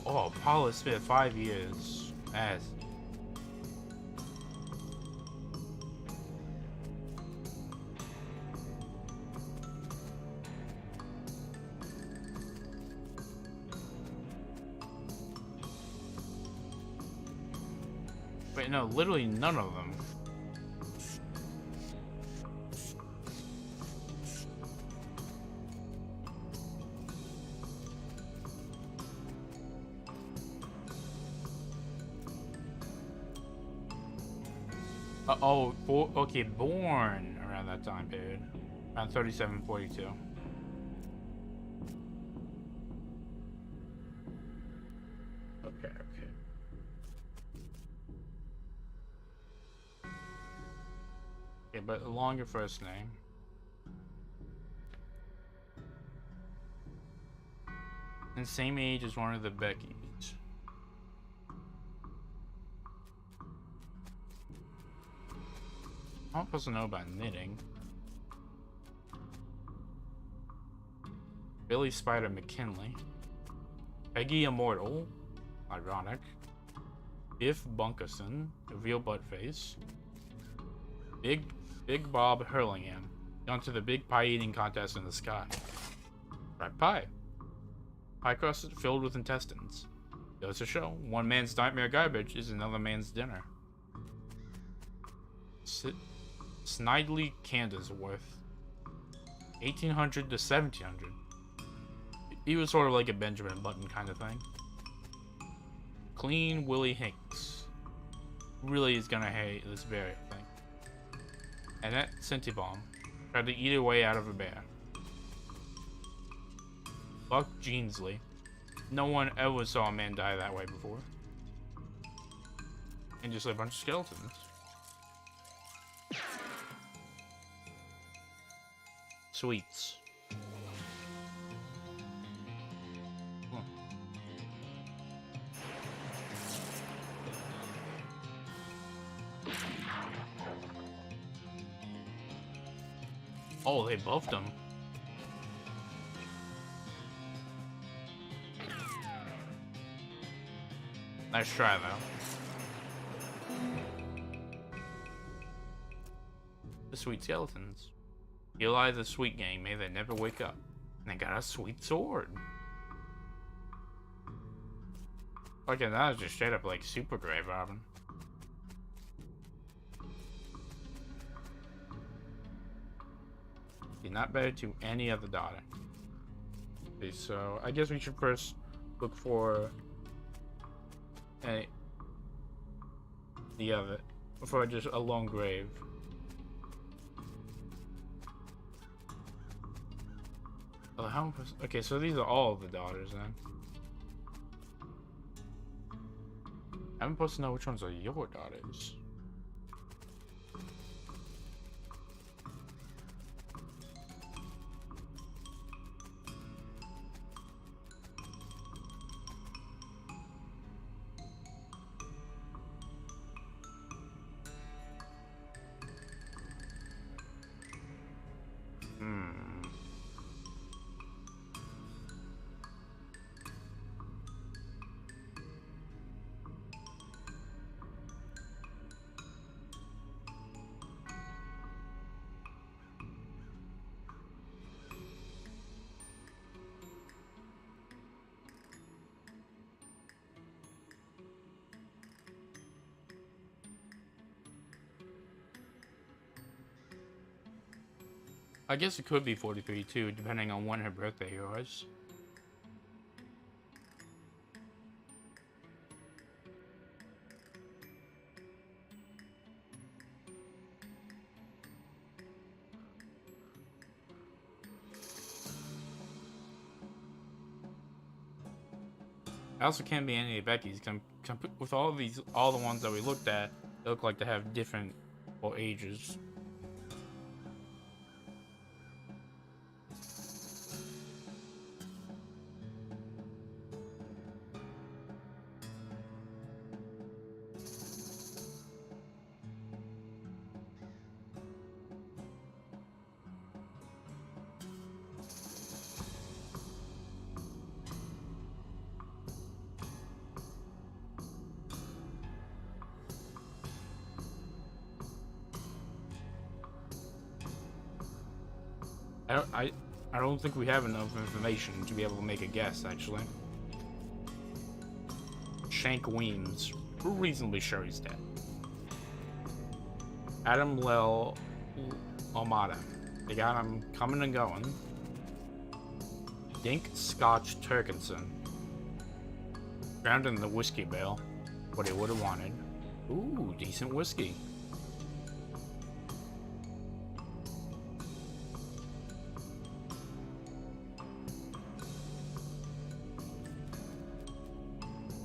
Oh, Paula spent 5 years. As. Wait, no, literally none of them. Okay, born around that time period. Around 37, 42. Okay. Okay, but a longer first name. And same age as one of the Beckys. I'm supposed to know about knitting. Billy Spider McKinley. Peggy Immortal. Ironic. Biff Bunkerson. Real Buttface. Big Bob Hurlingham. Gone to the big pie eating contest in the sky. Fried pie. Pie crust filled with intestines. Goes to show, one man's nightmare garbage is another man's dinner. Snidely Candlesworth. 1800 to 1700. He was sort of like a Benjamin Button kind of thing. Clean Willie Hinks. Really is gonna hate this bear thing. Annette Scintibomb. Tried to eat her way out of a bear. Buck Jeansley. No one ever saw a man die that way before. And just a bunch of skeletons. Sweets. Oh, they buffed him. Nice try, though. The sweet skeletons. Eli the sweet gang, may they never wake up. And they got a sweet sword. Okay, that was just straight up like super grave robbing. Not better to any other daughter. Okay, so I guess we should first look for just a lone grave. Oh, okay, so these are all of the daughters then. I'm supposed to know which ones are your daughters. I guess it could be 43 too, depending on when her birthday was. also can't be any of Becky's. With all the ones that we looked at, they look like they have different ages. I don't think we have enough information to be able to make a guess, actually. Shank Weems. We're reasonably sure he's dead. Adam Lel Almada. They got him coming and going. Dink Scotch Turkinson. Drowned in the whiskey barrel. What he would have wanted. Ooh, decent whiskey.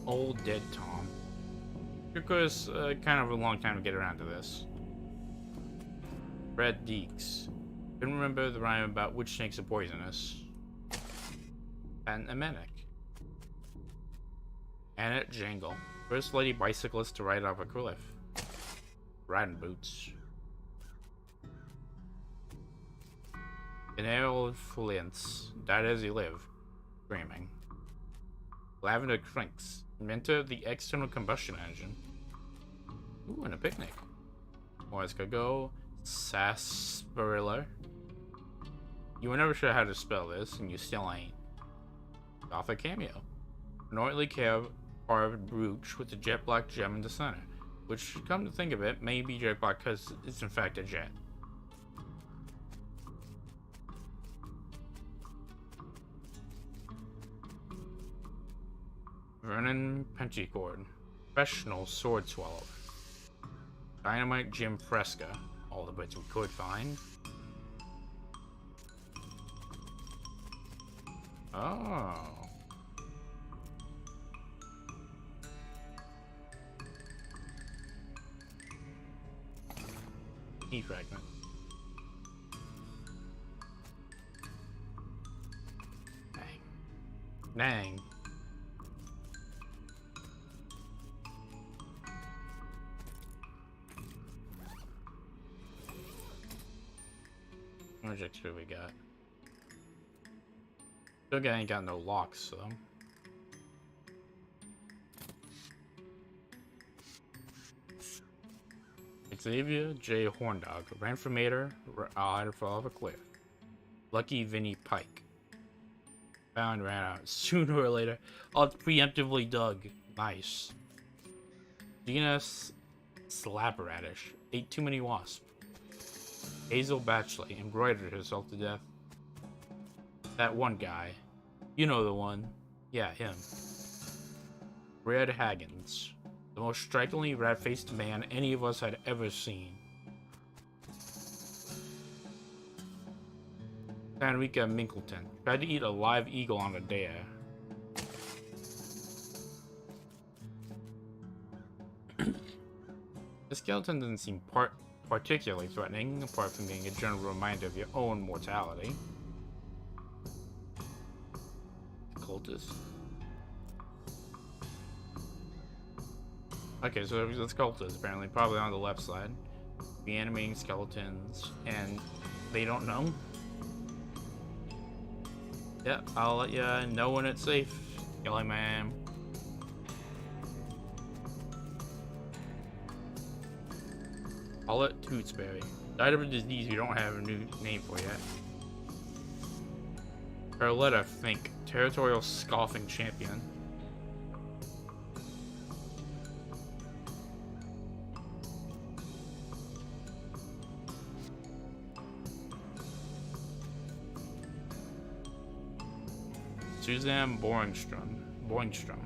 Old Dead Tom. Took us kind of a long time to get around to this. Brad Deeks. Couldn't remember the rhyme about which snakes are poisonous. And Amenic. Annette Jangle. First lady bicyclist to ride off a cliff. Riding boots. Enel Flintz. Died as he lived. Screaming. Lavender Crinks. Inventor of the external combustion engine. Ooh, and a picnic. Go. Sarsaparilla. You were never sure how to spell this, and you still ain't. Gothic cameo. An oily carved brooch with a jet black gem in the center. Which, come to think of it, may be jet black because it's in fact a jet. Vernon Pentecord, professional sword swallower. Dynamite Jim Fresca, all the bits we could find. Oh. Key fragment. Dang. How much extra we got? Still ain't got no locks, though. Xavier J. Horndog ran from Mater, had to fall off a cliff. Lucky Vinny Pike. Found ran out. Sooner or later, oh, it's preemptively dug. Nice. Gina Slapperadish. Ate too many wasps. Hazel Batchley embroidered herself to death. That one guy. You know the one. Yeah, him. Red Haggins. The most strikingly rat-faced man any of us had ever seen. Enrica Minkleton. Tried to eat a live eagle on a dare. The skeleton doesn't seem particularly threatening, apart from being a general reminder of your own mortality. Cultist. Okay, so that's cultists, apparently, probably on the left side. Reanimating skeletons, and they don't know. Yeah, I'll let you know when it's safe, Yellow Man. Call it Tootsberry. Died of a disease we don't have a new name for yet. Carletta Fink, territorial scoffing champion. Suzanne Boingstrom.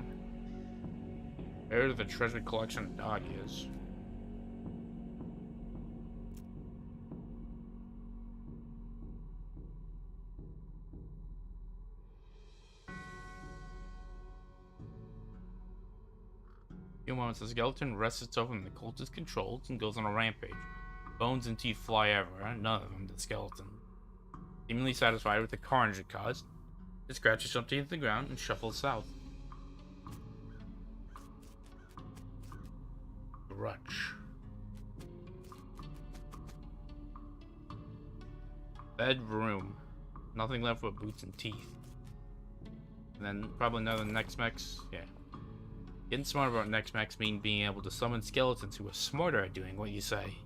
Heir to the treasure collection of dog years. few moments, the skeleton rests itself in the cultist's controls and goes on a rampage. Bones and teeth fly everywhere, none of them the skeleton. Seemingly satisfied with the carnage it caused, it scratches something into the ground and shuffles south. Rutch. Bedroom. Nothing left but boots and teeth. And then probably another Nex-Mex. Yeah. Getting smart about Nex-Mex means being able to summon skeletons who are smarter at doing what you say.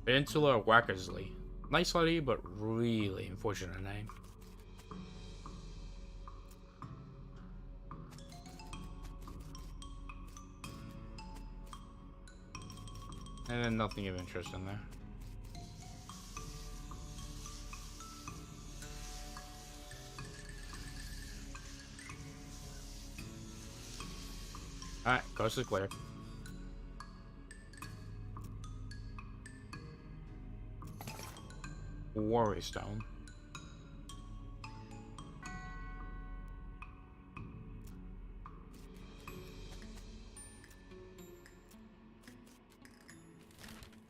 Insular Wackersley. Nice lady, but really unfortunate name. And then nothing of interest in there. Alright, coast is clear. Warrior Stone.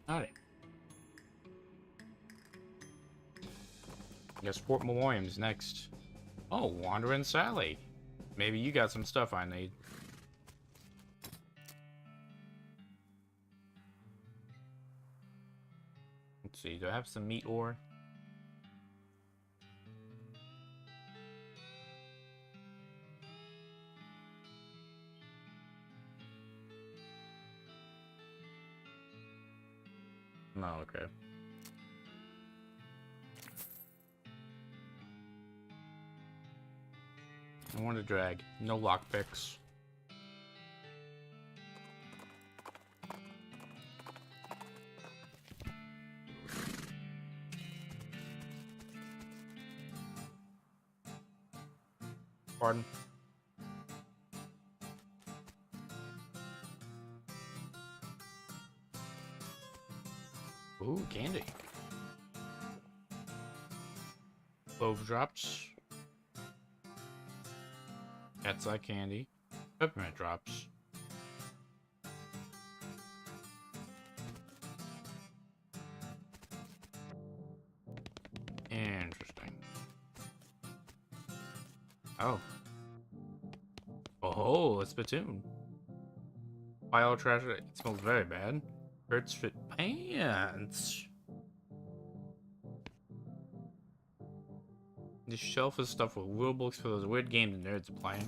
Alright. Guess Port Memoriam's next. Oh, Wandering Sally. Maybe you got some stuff I need. Let's see, do I have some meat ore? No, okay. I want to drag. No lockpicks. Pardon? Ooh, candy. Clove drops. Cat's eye candy. Peppermint drops. Interesting. Oh. Oh, a spittoon. Pile of trash. It smells very bad. Hurts fit pants. This shelf is stuffed with rule books for those weird games the nerds are playing.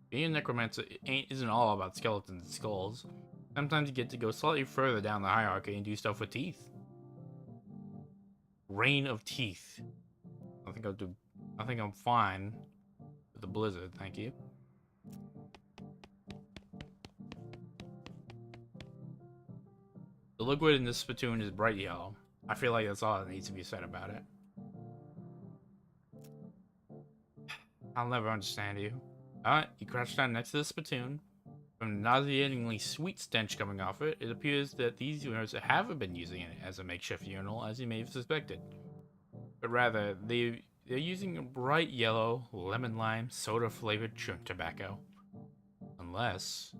Being a necromancer isn't all about skeletons and skulls. Sometimes you get to go slightly further down the hierarchy and do stuff with teeth. Rain of teeth. I think I'm fine with the blizzard, thank you. The liquid in this spittoon is bright yellow. I feel like that's all that needs to be said about it. I'll never understand you. Alright, you crouch down next to the spittoon. From the nauseatingly sweet stench coming off it, it appears that these units haven't been using it as a makeshift urinal, as you may have suspected. But rather, they're using a bright yellow, lemon-lime, soda-flavored chewing tobacco. Unless?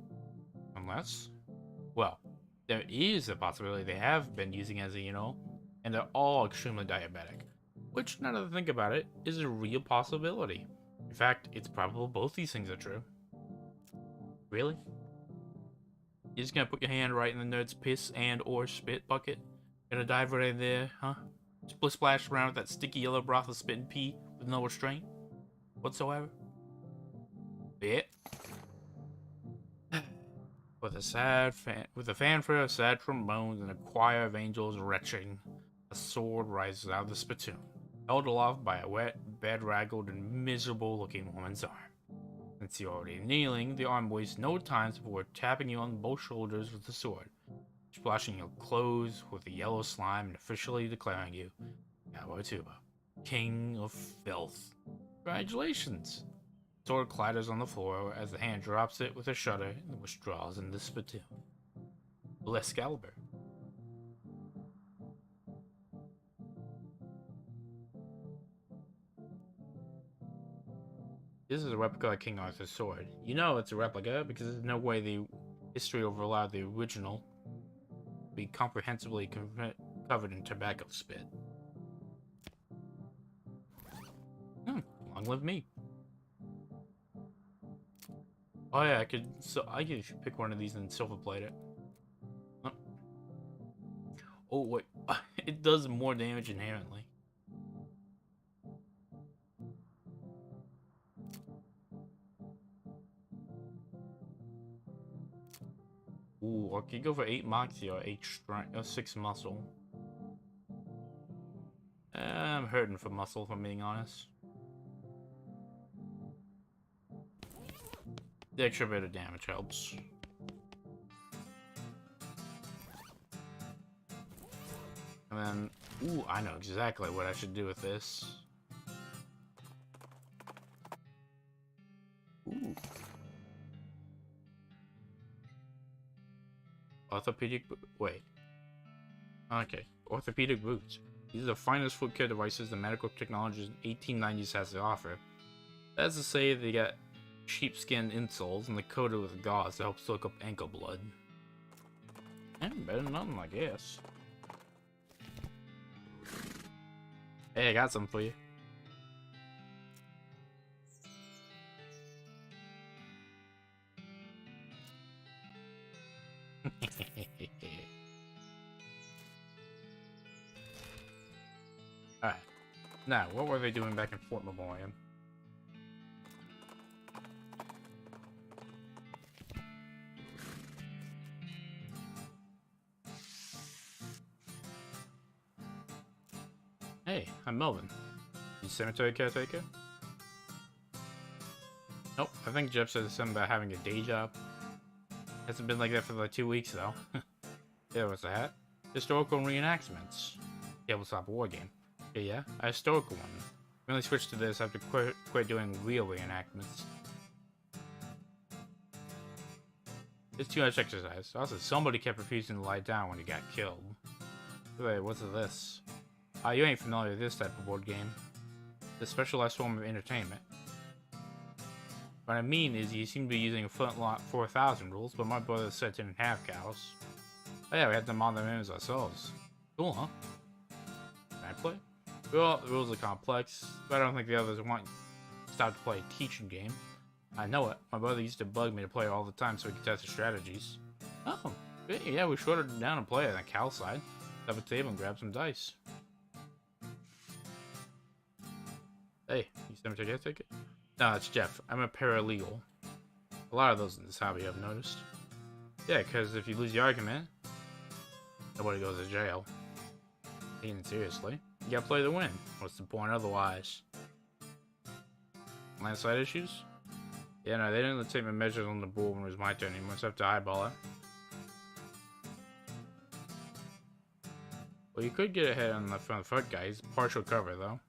Well, there is a possibility they have been using as a urinal, and they're all extremely diabetic. Which, now that I think about it, is a real possibility. In fact, it's probable both these things are true. Really? You're just gonna put your hand right in the nerd's piss and or spit bucket? Gonna dive right in there, huh? Split splash around with that sticky yellow broth of spit and pee with no restraint whatsoever? Yeah. With a fanfare of sad trombones and a choir of angels retching, a sword rises out of the spittoon, held aloft by a wet, bedraggled, and miserable-looking woman's arm. Since you're already kneeling, the arm wastes no time before tapping you on both shoulders with the sword, splashing your clothes with the yellow slime and officially declaring you CowboyTuba, King of Filth. Congratulations! The sword clatters on the floor as the hand drops it with a shudder and withdraws into the spittoon. Excalibur. This is a replica of King Arthur's sword. You know it's a replica because there's no way the history will allow the original to be comprehensively covered in tobacco spit. Long live me. Oh yeah, I could pick one of these and silver plate it. Oh wait, it does more damage inherently. Ooh, or could go for 8 moxie or 8 strength or 6 muscle. I'm hurting for muscle, if I'm being honest. The extra bit of damage helps. And then, ooh, I know exactly what I should do with this. Ooh. Orthopedic, wait. Okay, orthopedic boots. These are the finest foot care devices the medical technology in the 1890s has to offer. That's to say, they got sheepskin insoles and they're coated with gauze to help soak up ankle blood. Better than nothing, I guess. Hey, I got something for you. Alright. Now, what were they doing back in Fort Memoriam? Hey, I'm Melvin. You cemetery caretaker? Nope, I think Jeff said something about having a day job. Hasn't been like that for like 2 weeks though. There was that. Historical reenactments. Tabletop war game. Yeah, a historical one. We only switched to this after quit doing real reenactments. It's too much exercise. Also, somebody kept refusing to lie down when he got killed. Wait, what's this? You ain't familiar with this type of board game. It's a specialized form of entertainment. What I mean is you seem to be using a flintlock 4000 rules, but my brother said 10.5 cows. Oh yeah, we had to mod them in as ourselves. Cool, huh? Can I play? Well, the rules are complex, but I don't think the others want to stop to play a teaching game. I know it. My brother used to bug me to play all the time so we could test the strategies. Oh, yeah, we shorted it down and play it on the cow side. Have a table and grab some dice. Hey, you cemetery caretaker? No, it's Jeff. I'm a paralegal. A lot of those in this hobby, I've noticed. Yeah, because if you lose the argument, nobody goes to jail. Taking it seriously, you gotta play to win. What's the point otherwise? Landslide issues? Yeah, no, they didn't take my measures on the board when it was my turn anymore, so I have to eyeball it. Well, you could get ahead on the front guy. He's partial cover, though.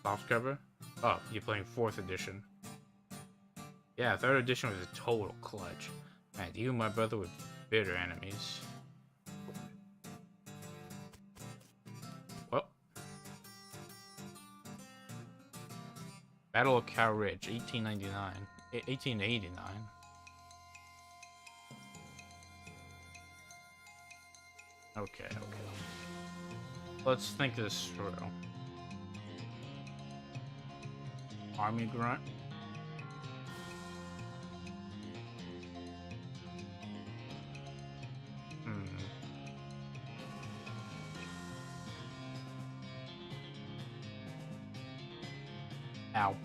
Soft cover? Oh, you're playing 4th edition. Yeah, 3rd edition was a total clutch. Man, you and my brother were bitter enemies. Well. Battle of Cow Ridge, 1889. Okay. Let's think this through. Army grunt. Ow.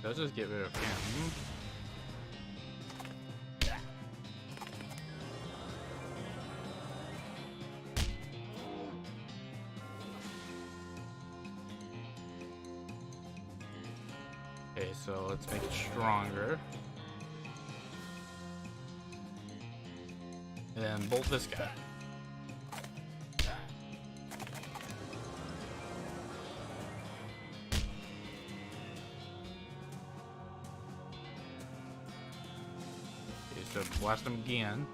Let's just get rid of him. Okay, so let's make it stronger. And then bolt this guy. So blast him again.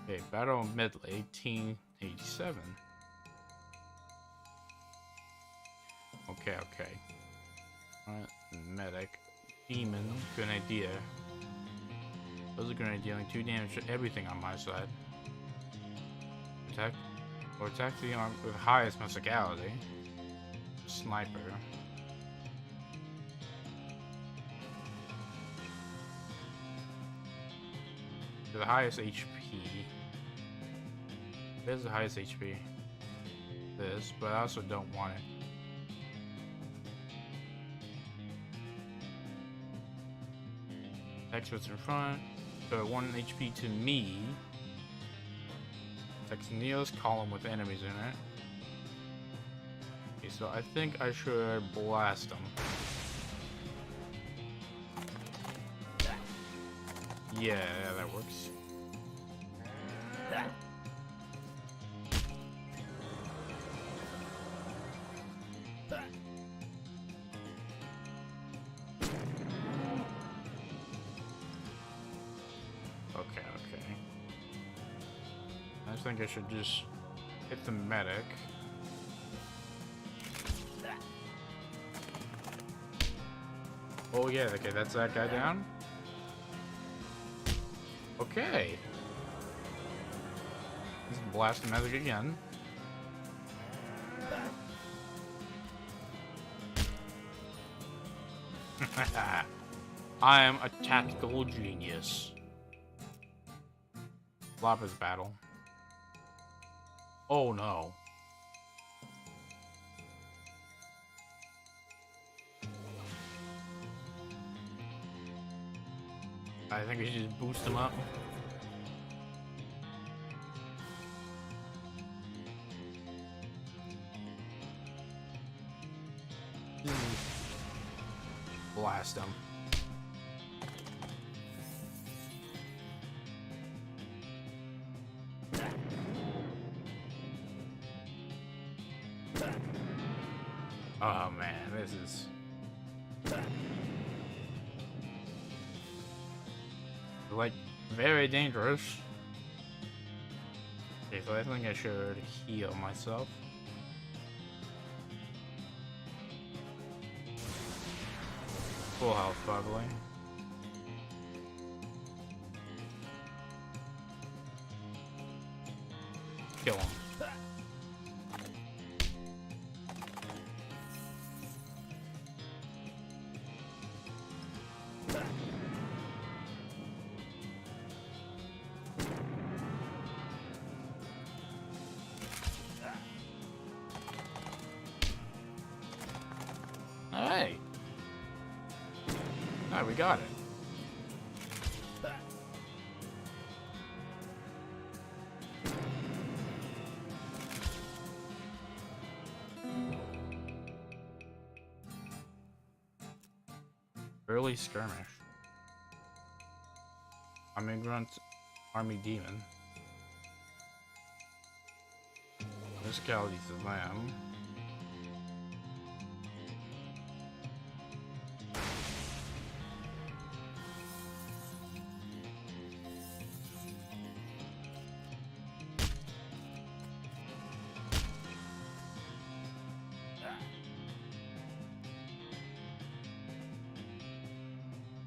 Okay, Battle of Medley, 1887. Okay. Alright, medic. Demon, good idea. Those are grenade dealing 2 damage to everything on my side. Attack the arm with highest musicality. Sniper. To the highest HP. There's the highest HP. This, but I also don't want it. Attacks what's in front. So 1 HP to me. Attacks the nearest column with enemies in it. Okay, so I think I should blast them. Yeah, that works. Okay. I think I should just hit the medic. Oh yeah, okay, that's that guy down. Okay. Let's blast the medic again. I am a tactical genius. Lava's battle. Oh no. I think we should just boost him up. Blast him. Oh man, this is like very dangerous. Okay, so I think I should heal myself. Full health, probably. Kill him. Alright. Alright, we got it. Early skirmish. Immigrant army demon. Musicality to them.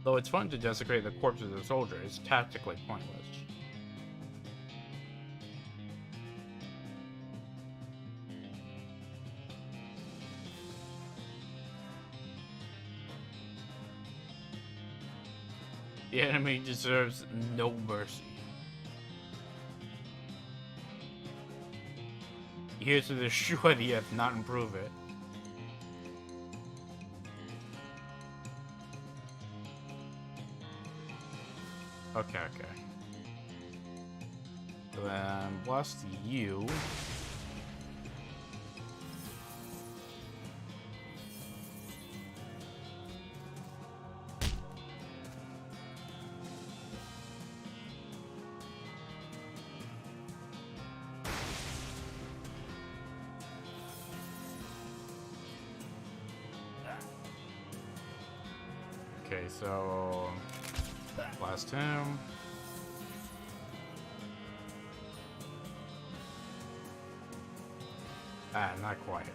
Though it's fun to desecrate the corpses of soldiers, it's tactically pointless. The enemy deserves no mercy. Here's to destroy the earth, not improve it. Okay. So then, blast you. so blast him. Ah, not quite.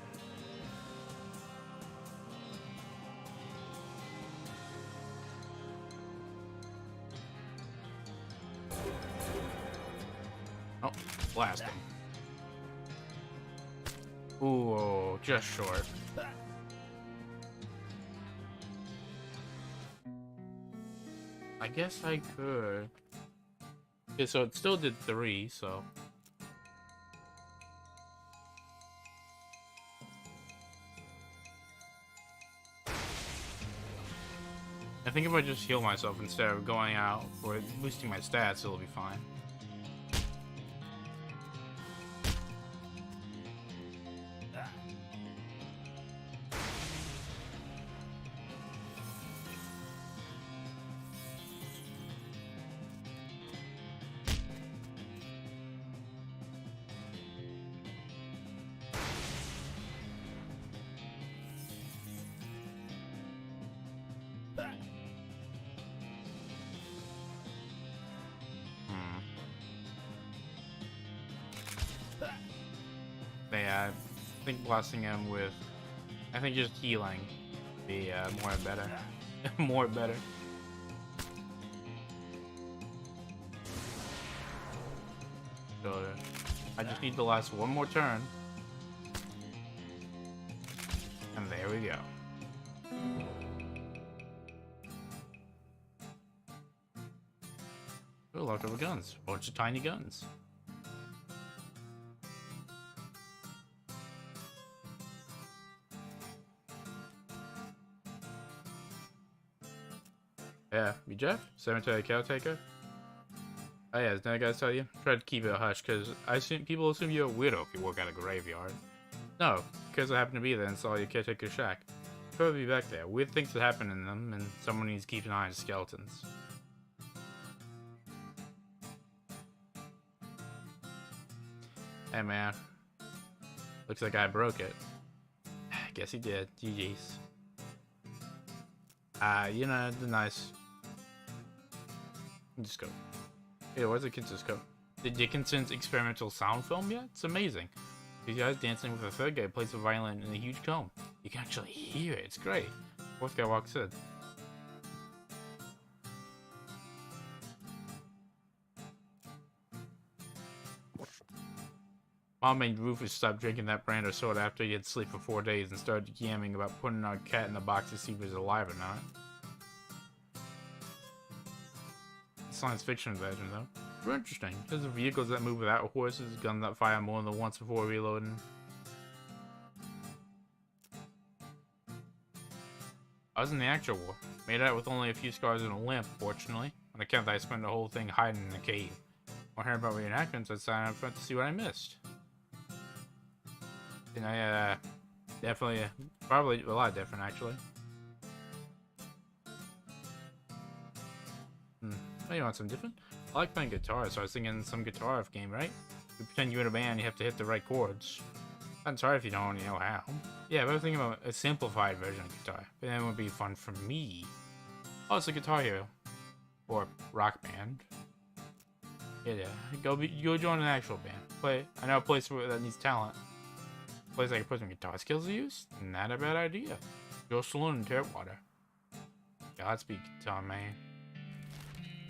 Oh, blast him. Ooh, just short. I guess I could. Okay, so it still did 3, so. I think if I just heal myself instead of going out or boosting my stats, it'll be fine. Yeah, I think blasting him with, I think just healing be more better. More better. So I just need to last one more turn. And there we go. Oh, look at the guns. Bunch of tiny guns. Yeah, you Jeff? Cemetery caretaker? Oh yeah, did that guy tell you? Try to keep it a hush, because I assume people assume you're a weirdo if you work at a graveyard. No, because I happened to be there and saw your caretaker's shack. Probably be back there. Weird things that happen in them, and someone needs to keep an eye on skeletons. Hey man. Looks like I broke it. Guess he did. GG's. You know, the nice. Just go. Hey, where's the kids just go? The Dickinson's experimental sound film yet? It's amazing. These guys dancing with a third guy plays a violin in a huge comb. You can actually hear it. It's great. Fourth guy walks in. Mom made Rufus stop drinking that brand of soda after he had sleep for 4 days and started yamming about putting our cat in the box to see if he was alive or not. Science fiction version though. Very interesting. There's vehicles that move without horses, guns that fire more than once before reloading. I was in the actual war. Made out with only a few scars and a limp, fortunately. On account that I spent the whole thing hiding in a cave. Want to hear about reenactments? I'd sign up front to see what I missed. And I, definitely, probably a lot different actually. Oh, you want some different? I like playing guitar, so I was thinking some guitar riff game, right? You pretend you're in a band, you have to hit the right chords. I'm sorry if you don't already know how. Yeah, but I was thinking about a simplified version of guitar. But then it would be fun for me. Oh, it's a Guitar Hero. Or rock band. Yeah, go join an actual band. Play. I know a place that needs talent. A place I can put some guitar skills to use? Not a bad idea. Go saloon and Tearwater. Godspeed, guitar man.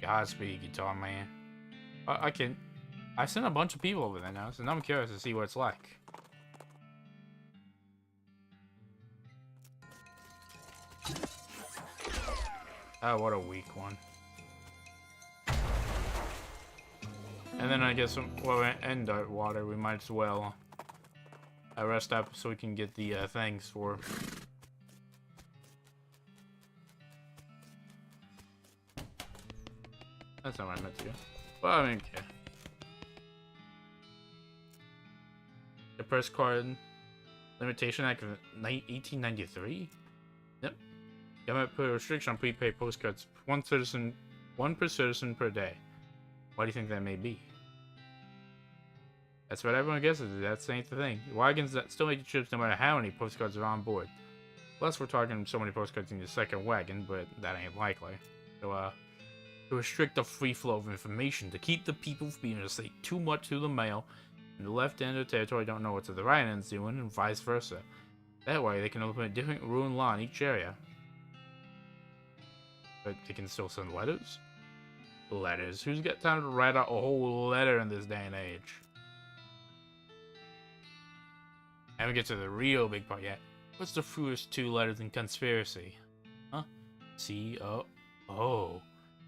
Godspeed, guitar man. I sent a bunch of people over there now, so now I'm curious to see what it's like. Oh, what a weak one. And then I guess when we end Darkwater, we might as well rest up so we can get the things for. That's not what I meant to do. Well, I mean, okay. The press card limitation act of 1893. Yep. Government put a restriction on prepaid postcards. One per citizen per day. Why do you think that may be? That's what everyone guesses. That ain't the thing. Wagons that still make trips no matter how many postcards are on board. Plus, we're talking so many postcards in the second wagon, but that ain't likely. So, to restrict the free flow of information, to keep the people from being able to say too much through the mail, and the left end of the territory don't know what the right end's doing, and vice versa. That way, they can open a different ruined law in each area. But they can still send letters? Letters? Who's got time to write out a whole letter in this day and age? I haven't get to the real big part yet. What's the first two letters in conspiracy? Huh? C-O-O.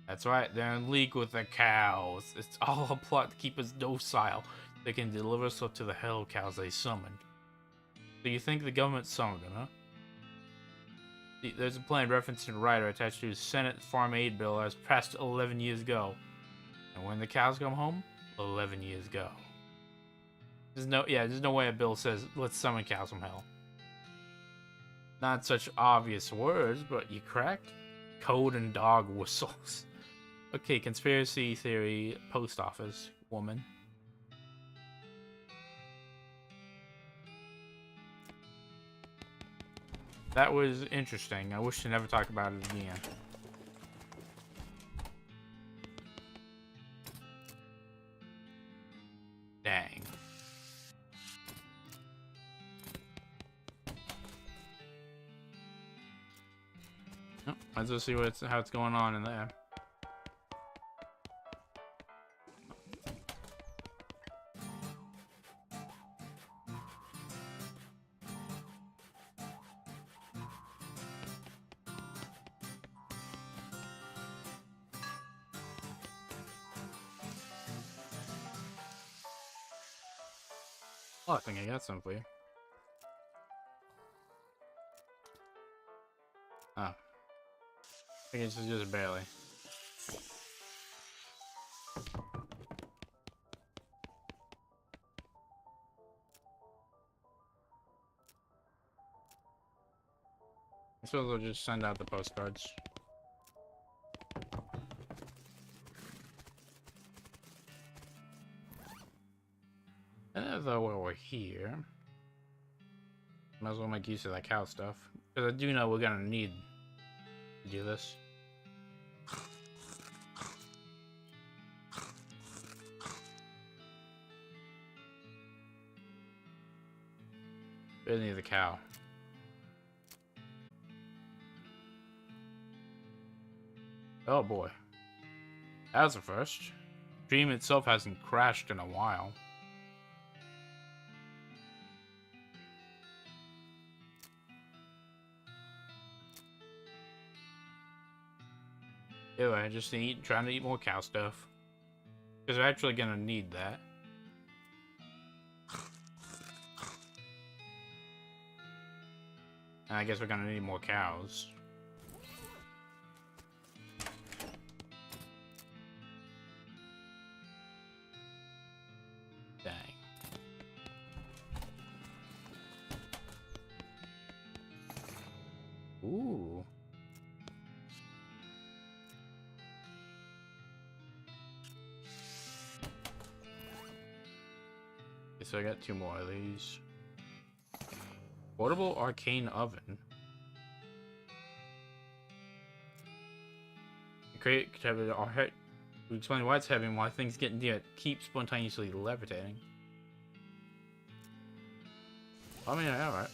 That's right, they're in league with the cows. It's all a plot to keep us docile. They can deliver stuff to the hell cows they summoned. So you think the government summoned them, huh? There's a plan referenced in Writer attached to his Senate Farm Aid Bill as passed 11 years ago. And when the cows come home, 11 years ago. There's no way a bill says, let's summon cows from hell. Not such obvious words, but you cracked? Code and dog whistles. Okay, conspiracy theory, post office, woman. That was interesting. I wish to never talk about it again. Dang. Oh, might as well see how it's going on in there. Oh, I think I got some for you. Oh. I think it's just barely. I suppose I'll just send out the postcards. And though while we're here, might as well make use of that cow stuff. Because I do know we're gonna need to do this. Really need the cow. Oh boy. That was a first. Dream itself hasn't crashed in a while. Anyway, just trying to eat more cow stuff. Because we're actually gonna need that. And I guess we're gonna need more cows. Dang. Ooh. Okay, so I got 2 more of these. Portable arcane oven. Create we explain why it's heavy and why things get near it keep spontaneously levitating. I mean, alright.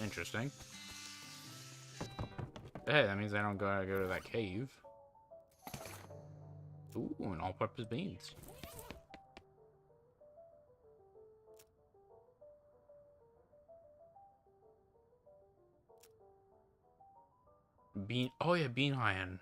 Interesting. Hey, that means I don't gotta go to that cave. Ooh, and all-purpose beans. Oh yeah, bean iron.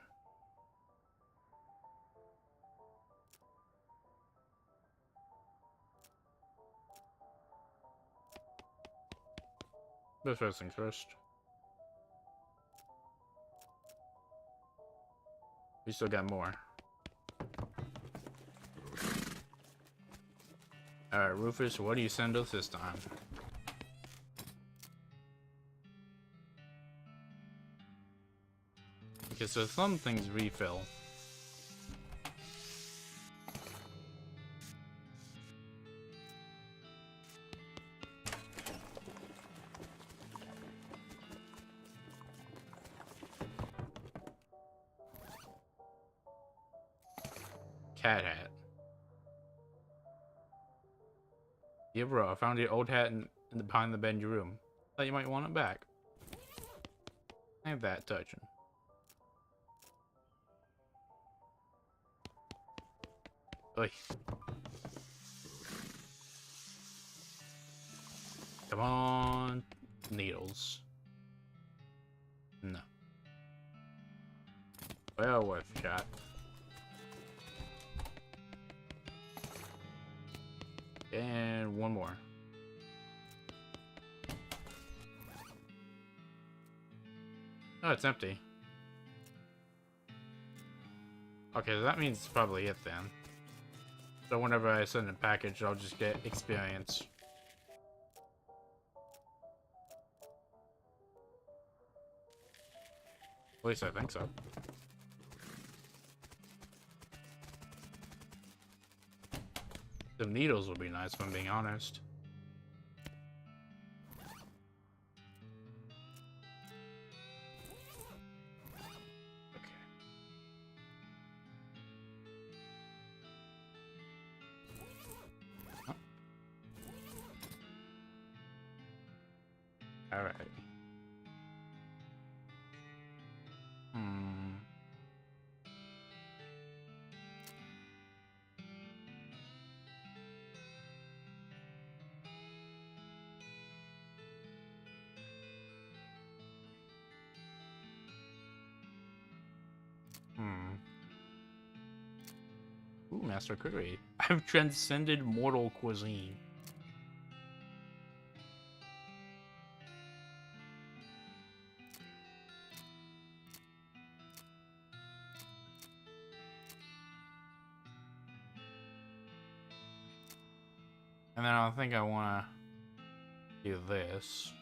But first things first. We still got more. Alright, Rufus, what do you send us this time? Okay, so some things refill. cat hat. Yeah, bro, I found your old hat behind the bed in your room. Thought you might want it back. Ain't that touching. Oi. Come on. Needles. No. Well worth a shot. And one more. Oh, it's empty. Okay, so that means it's probably it then. So whenever I send a package, I'll just get experience. At least I think so. The needles would be nice, if I'm being honest. All right. Ooh, Master Cookery. I've transcended mortal cuisine. And then I think I want to do this.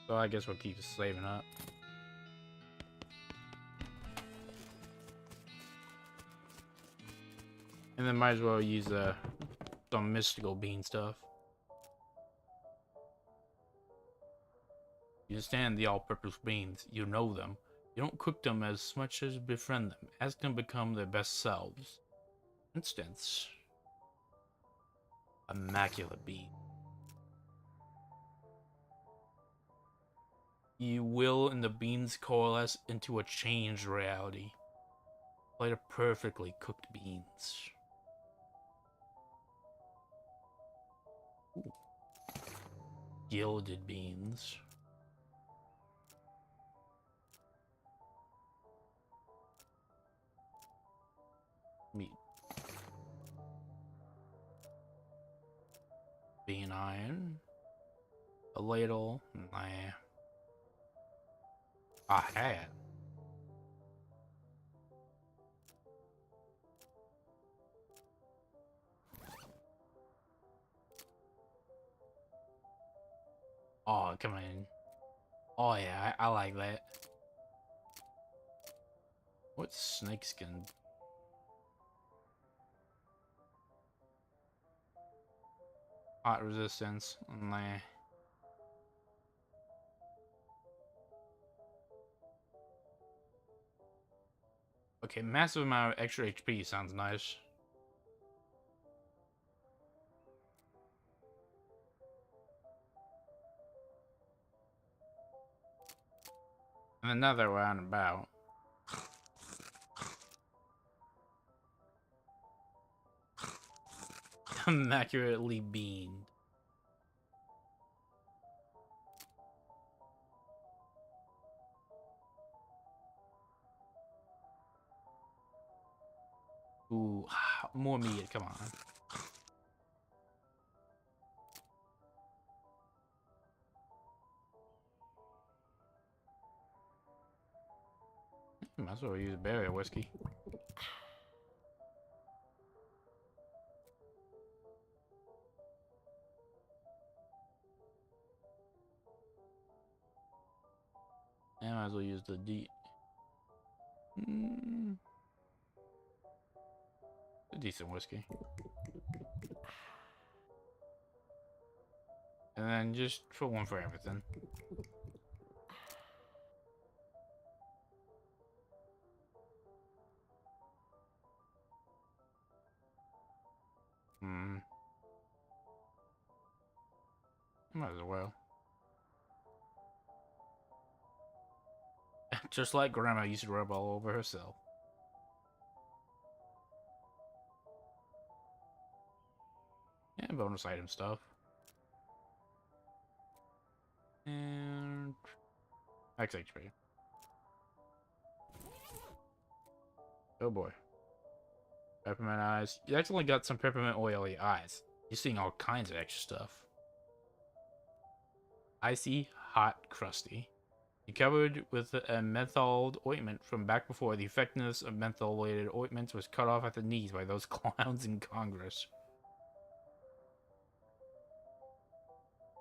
So I guess we'll keep saving up. And then might as well use some mystical bean stuff. You understand the all-purpose beans. You know them. You don't cook them as much as befriend them. Ask them to become their best selves. For instance, immaculate bean. You will and the beans coalesce into a changed reality. Plate of perfectly cooked beans. Ooh. Gilded beans. Meat. Bean iron. A ladle. Nah. A hat. Oh, come on. Oh yeah, I like that. What's snakeskin? Hot resistance. Nah. Okay, massive amount of extra HP sounds nice. And another roundabout. Immaculately beamed. Ooh, more meat, come on. Might as well use barrier whiskey. And I might as well use the D. A decent whiskey. And then just put one for everything. Might as well. Just like Grandma used to rub all over herself. Yeah, bonus item stuff. And Max HP. Oh boy. Peppermint eyes. You actually got some peppermint oily eyes. You're seeing all kinds of extra stuff. Icy, hot, crusty. You covered with a menthol ointment from back before the effectiveness of mentholated ointments was cut off at the knees by those clowns in Congress.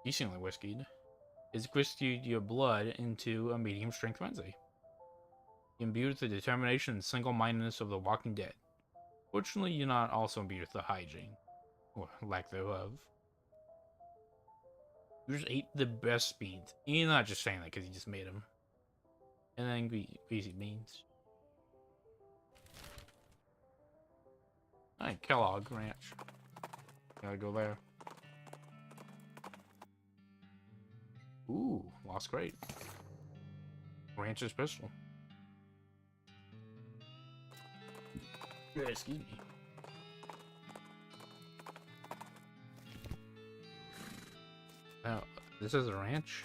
Decently whiskied. It's whisked your blood into a medium strength frenzy. Imbued with the determination and single-mindedness of the Walking Dead. Fortunately, you're not also imbued with the hygiene, or lack thereof. You just ate the best beans. You're not just saying that because you just made them. And then greasy beans. Alright, Kellogg Ranch. Gotta go there. Ooh, lost crate. Rancher's pistol. Excuse me. Oh, this is a ranch?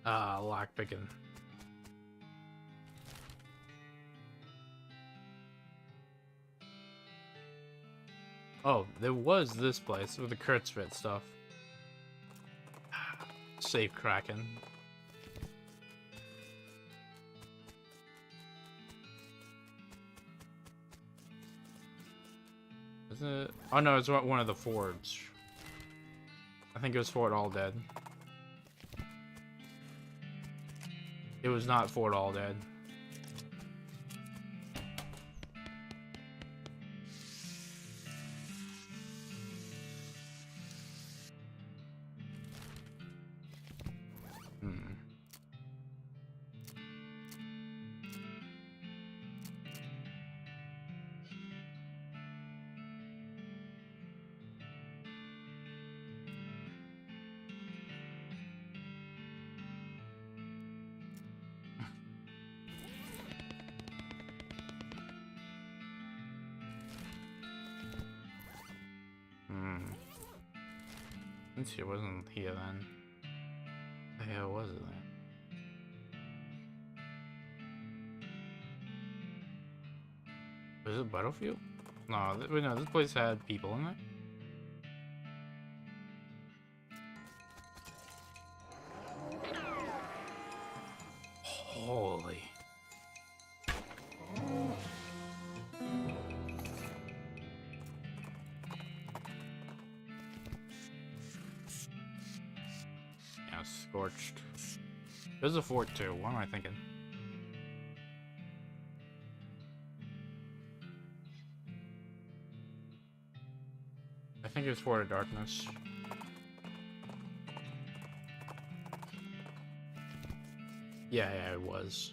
Ah, lockpicking. Oh, there was this place with the Kurtzfit stuff. Safe cracking. Is it? Oh no, it's one of the Fords. I think it was Fort All Dead. It was not Fort All Dead. Since it wasn't here then. The hell was it then? Was it Battlefield? No, no, this place had people in it. Holy. Yeah, scorched. There's a fort too. What am I thinking? I think it's Fort of Darkness. Yeah, it was.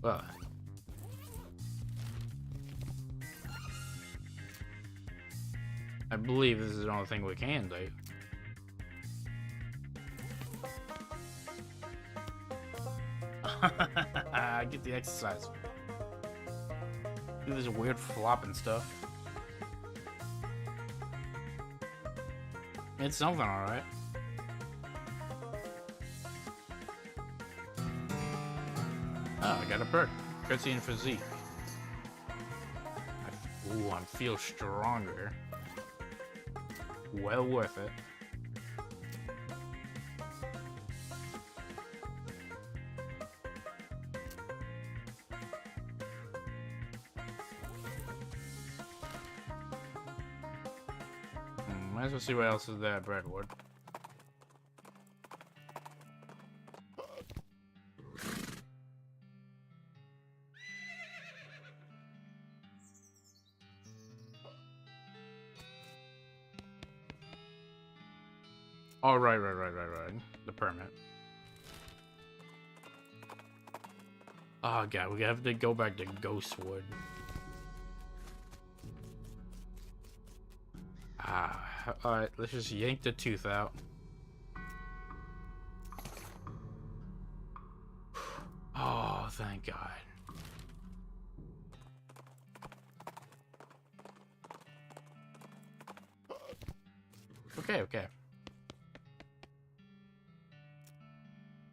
Well. I believe this is the only thing we can do. I get the exercise. Do this weird flopping stuff. It's something, alright. Oh, I got a perk. Cutscene physique. Ooh, I feel stronger. Well worth it. Might as well see what else is there at Brentwood. Oh, right. The permit. Oh god, we have to go back to Ghostwood. Alright, let's just yank the tooth out. Oh, thank God. Okay.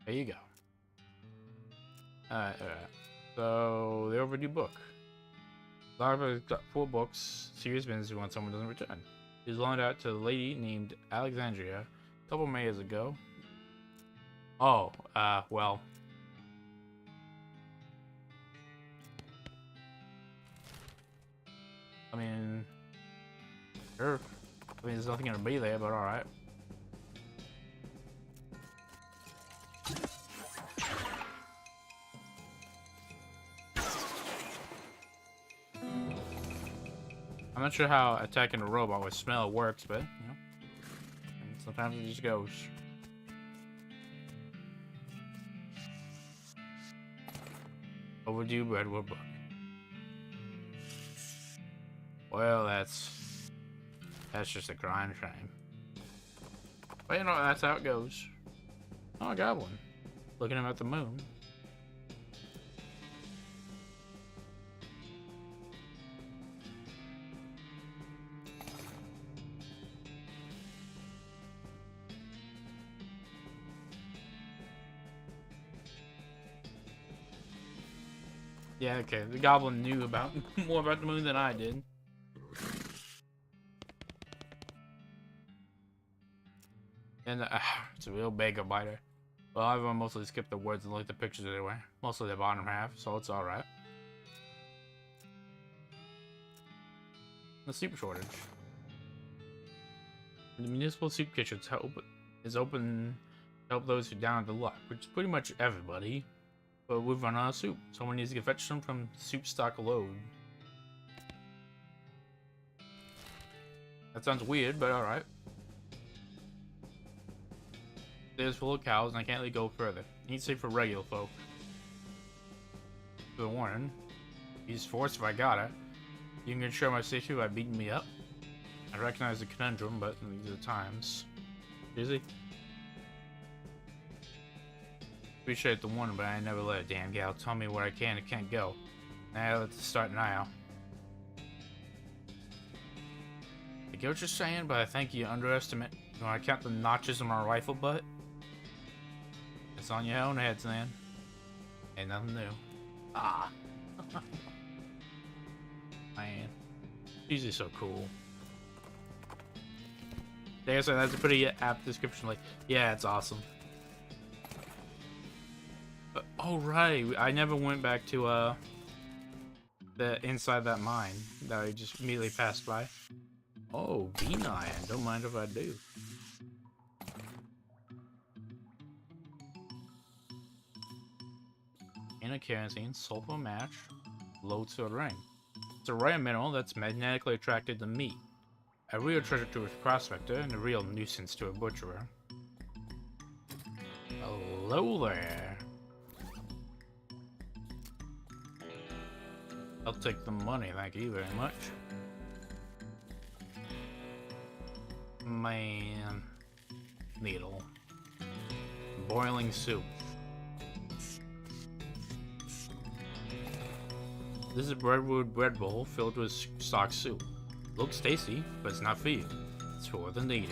There you go. Alright. So, the overdue book. Larva's got 4 books. Serious business when someone doesn't return. He was loaned out to a lady named Alexandria a couple of years ago. Oh, well. I mean, sure. I mean, there's nothing gonna be there, but alright. I'm not sure how attacking a robot with smell works, but, you know, sometimes it just goes. Overdue Redwood book. Well, that's just a crying shame. But you know, that's how it goes. Oh, I got one. Looking at the moon. Yeah, okay. The goblin knew about more about the moon than I did. And it's a real bagel biter. Well, I've mostly skipped the words and looked at the pictures anyway. Mostly the bottom half, so it's alright. The soup shortage. The municipal soup kitchen is open to help those who are down to luck, which is pretty much everybody. But we've run out of soup. Someone needs to get fetch some from soup stock load. That sounds weird, but alright. It's full of cows, and I can't let go further. Ain't safe for regular folk. The warning. Use force if I got it. You can ensure my safety by beating me up. I recognize the conundrum, but these are the times. Busy? Appreciate the warning, but I never let a damn gal tell me where I can and can't go. Now let's start now. I get what you're saying, but I think you underestimate. When I count the notches on my rifle butt, it's on your own heads, man. Ain't nothing new. Ah. Man. She's just so cool. Like I said, that's a pretty apt description. Like, yeah, it's awesome. Oh, right. I never went back to, the inside that mine that I just immediately passed by. Oh, B9. Don't mind if I do. In a kerosene, sulfur match, low to a ring. It's a rare mineral that's magnetically attracted to meat. A real treasure to a prospector and a real nuisance to a butcherer. Hello there. I'll take the money, thank you very much. Man. Needle. Boiling soup. This is a breadwood bread bowl filled with stock soup. Looks tasty, but it's not for you. It's for the needy.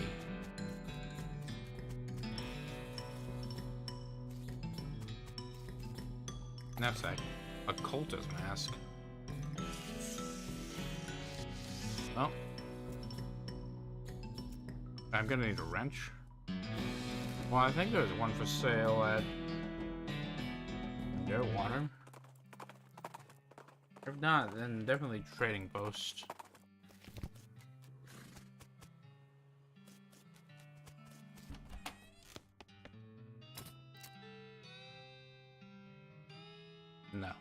Knapsack. A cultist mask. Oh. I'm gonna need a wrench. Well, I think there's one for sale at Water. If not, then definitely trading post. No.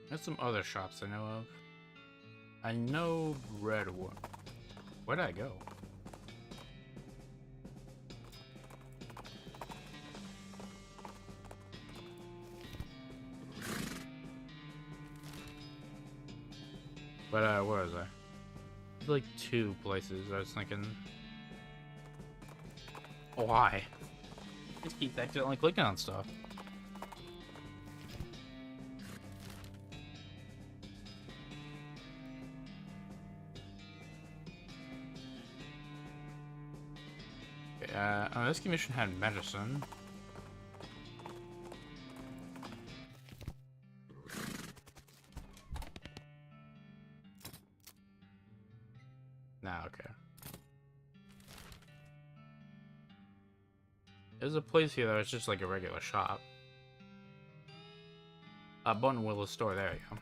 There's some other shops I know of. I know Redwood. Where'd I go? But where was I? There's like 2 places I was thinking. Why? Just keep accidentally clicking on stuff. Oh, this mission had medicine. Nah, okay. There's a place here that was just like a regular shop. Button Willow store, there you go.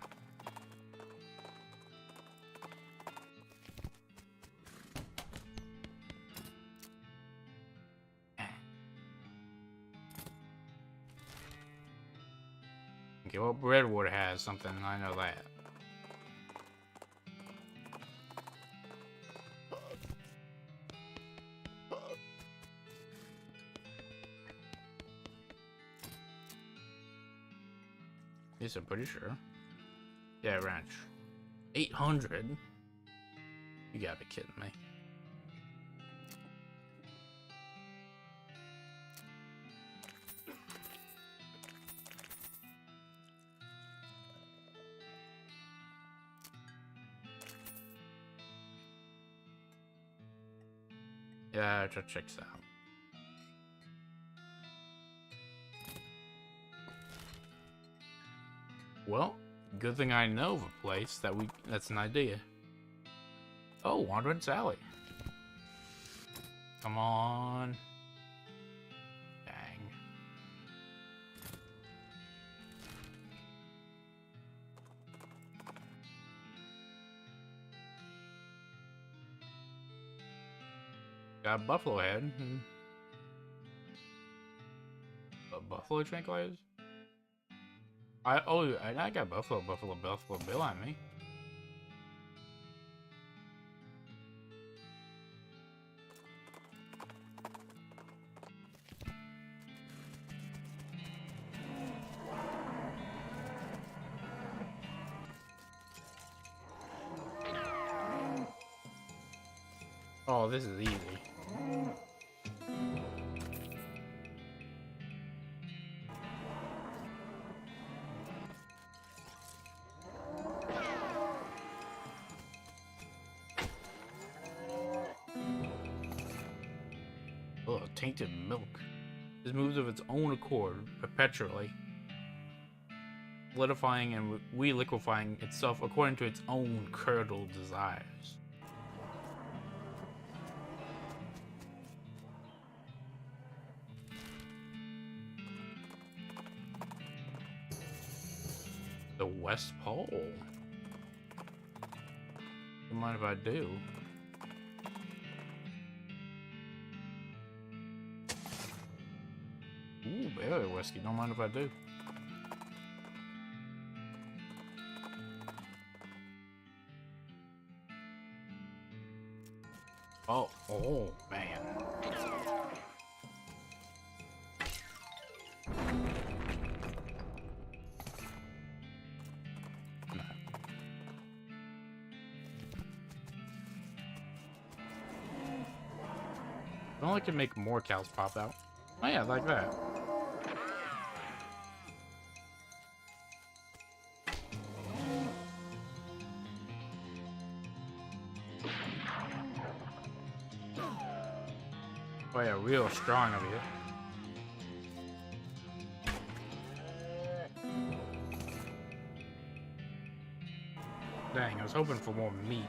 Okay, well, Redwood has something, I know that. Yes, I'm pretty sure. Yeah, ranch. 800? You gotta be kidding me. Yeah, check this out. Well, good thing I know of a place that's an idea. Oh, Wandering Sally. Come on. Dang. Got buffalo head. Buffalo tranquilizers? I got Buffalo Bill on me. Oh, this is easy. Oh, tainted milk. This moves of its own accord, perpetually, solidifying and re-liquefying itself according to its own curdled desires. The West Pole. Don't mind if I do. Ooh, barley whiskey. Don't mind if I do. Oh, man. No. I only can make more cows pop out. Oh yeah, like that. Oh yeah, real strong of you. Dang, I was hoping for more meat.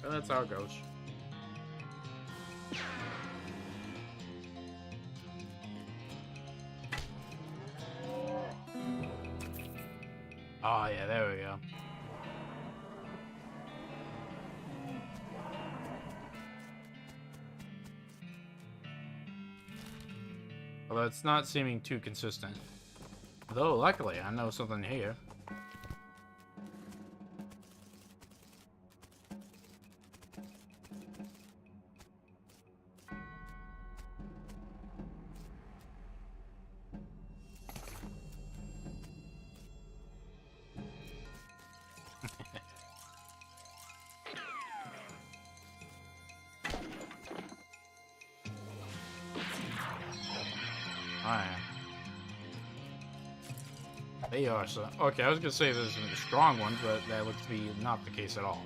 But that's how it goes. Oh yeah, there we go. Although it's not seeming too consistent. Though, luckily, I know something here. They are so. Okay, I was gonna say there's some strong ones, but that looks to be not the case at all.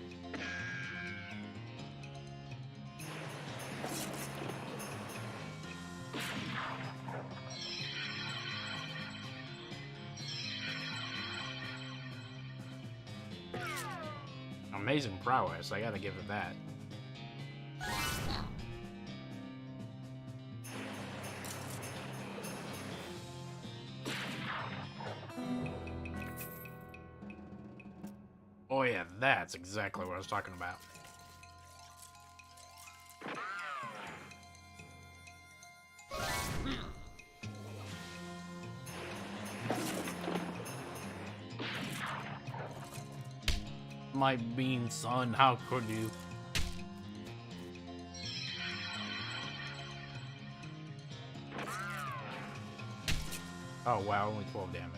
Amazing prowess, I gotta give it that. Oh yeah, that's exactly what I was talking about. My bean son, how could you? Oh wow, only 12 damage.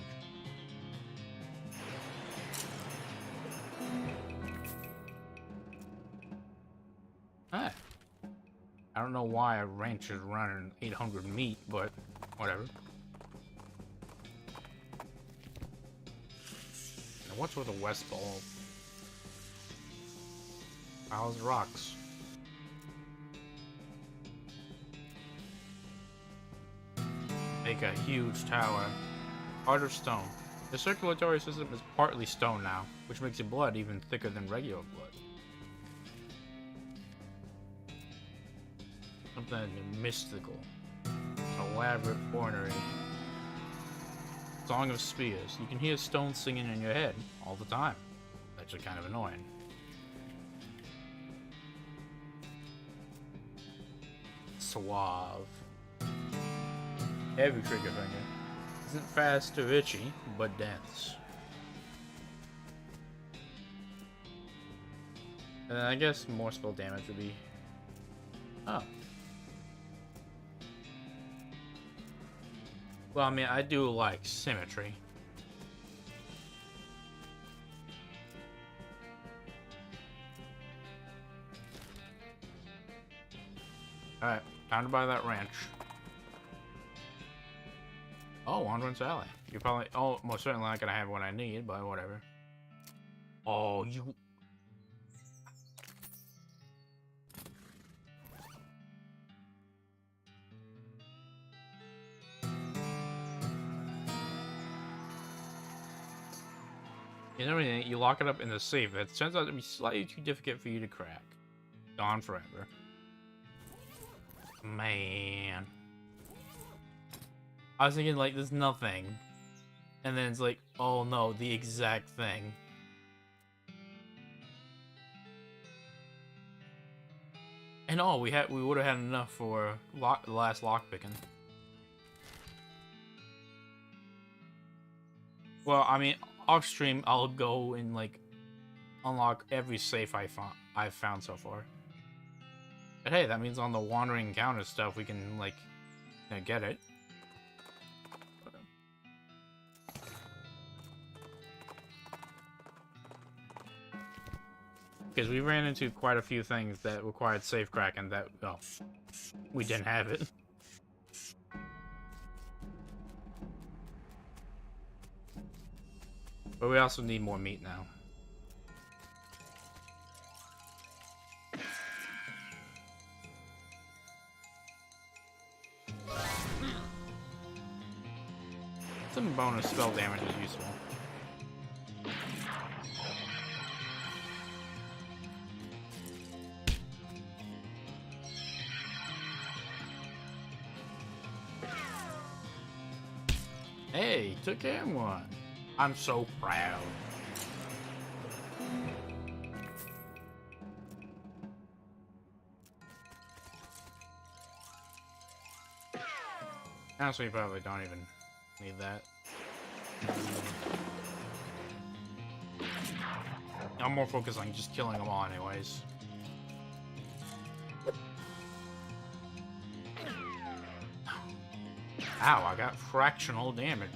Ah. I don't know why a ranch is running 800 meat, but whatever. Now what's with the west ball? Piles of rocks. Make a huge tower. Heart of stone. The circulatory system is partly stone now, which makes your blood even thicker than regular blood. Something mystical. Elaborate ornery. Song of Spears. You can hear stones singing in your head all the time. That's actually kind of annoying. Suave. Heavy trigger finger. Isn't fast or itchy, but dense. And then I guess more spell damage would be... Oh. Well, I mean, I do like symmetry. Alright, time to buy that ranch. Oh, Wandering Sally. You're probably... Oh, most certainly not gonna have what I need, but whatever. Oh, you... You know, you lock it up in the safe. It turns out to be slightly too difficult for you to crack. Gone forever. Man. I was thinking, like, there's nothing. And then it's like, oh no, the exact thing. And oh, we would have had enough for the last lockpicking. Well, I mean, off stream, I'll go and like unlock every safe I've found so far. But hey, that means on the wandering encounter stuff, we can like get it. Because we ran into quite a few things that required safe cracking that, well, we didn't have it. But we also need more meat now. Some bonus spell damage is useful. Hey, took care of one. I'm so proud. Honestly, probably don't even need that. I'm more focused on just killing them all anyways. Ow, I got fractional damage.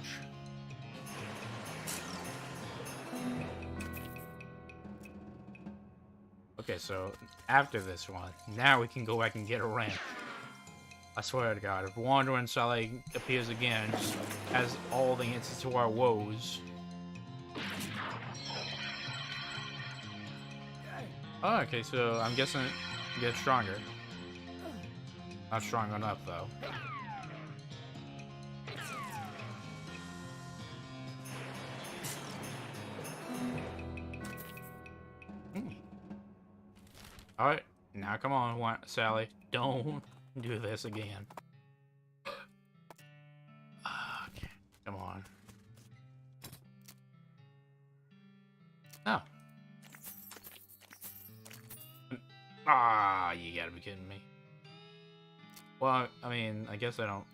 Okay, so after this one, now we can go back and get a ranch. I swear to God, if Wandering Sally appears again, just has all the answers to our woes. Oh, okay, so I'm guessing it gets stronger. Not strong enough, though. Alright, now come on, Sally. Don't do this again. Okay, come on. Oh. Ah, you gotta be kidding me. Well, I mean, I guess I don't...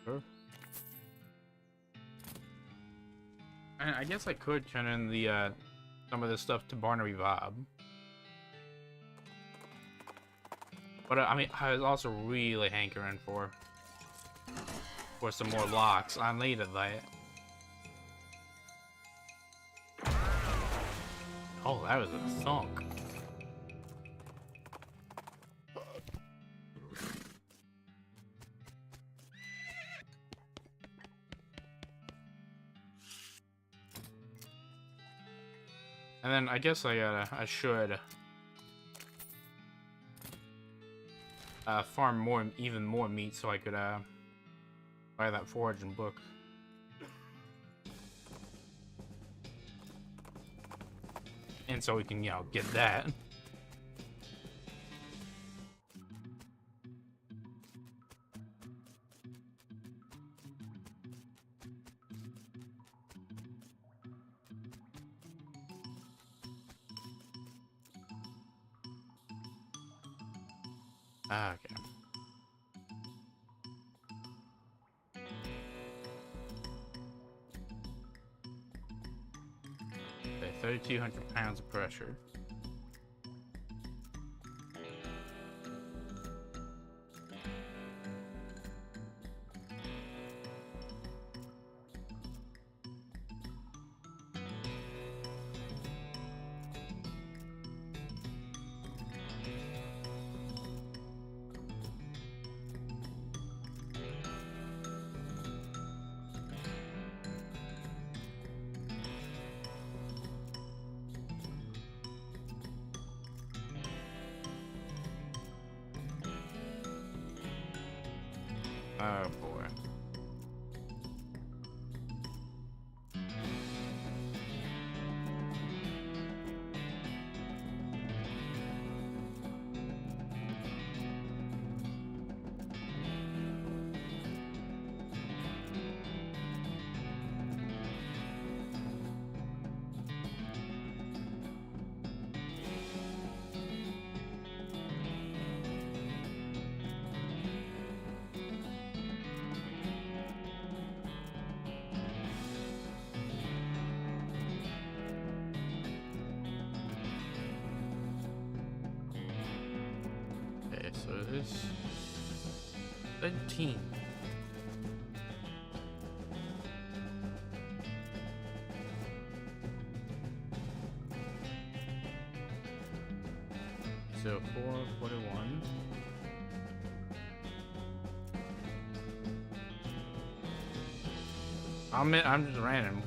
Sure. And I guess I could turn in the, some of this stuff to Barnaby Bob. But, I mean, I was also really hankering for some more locks. I needed that. Oh, that was a thunk. And then I guess I should farm even more meat so I could buy that foraging book. And so we can, you know, get that. Okay. Okay, 3,200 pounds of pressure. Oh boy. Okay, so it's 17. So 441. I'm just random.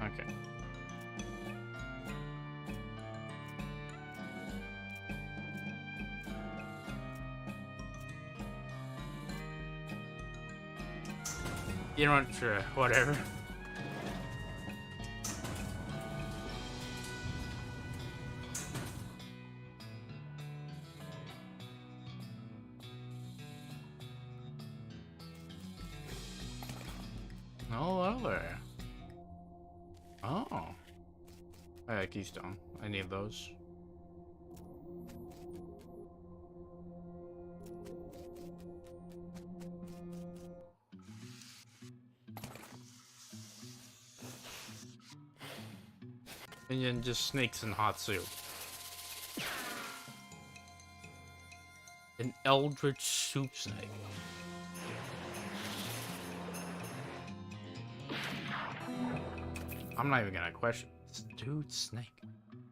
Okay. You know what? Sure, whatever. Oh, well there. Oh. Yeah, keystone. I need those. And then just snakes in hot soup. An eldritch soup snake. I'm not even gonna question this dude's snake.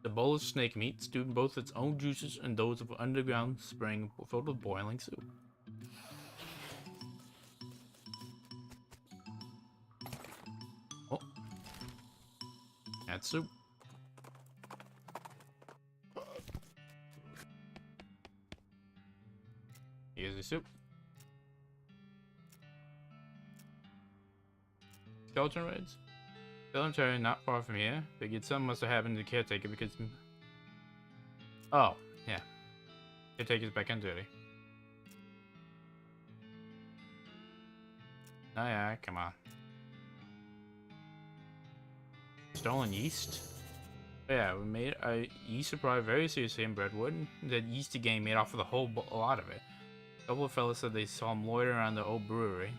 The bowl of snake meat stewed in both its own juices and those of an underground spring filled with boiling soup. Oh. That's soup. Here's the soup. Skeleton raids? Military not far from here. Figured something must have happened to the caretaker because... Oh, yeah. Caretaker's back on duty. Oh yeah, come on. Stolen yeast? Oh, yeah, we made a yeast supply very seriously in Breadwood. The yeasty gang made off with a lot of it. A couple of fellas said they saw him loiter around the old brewery.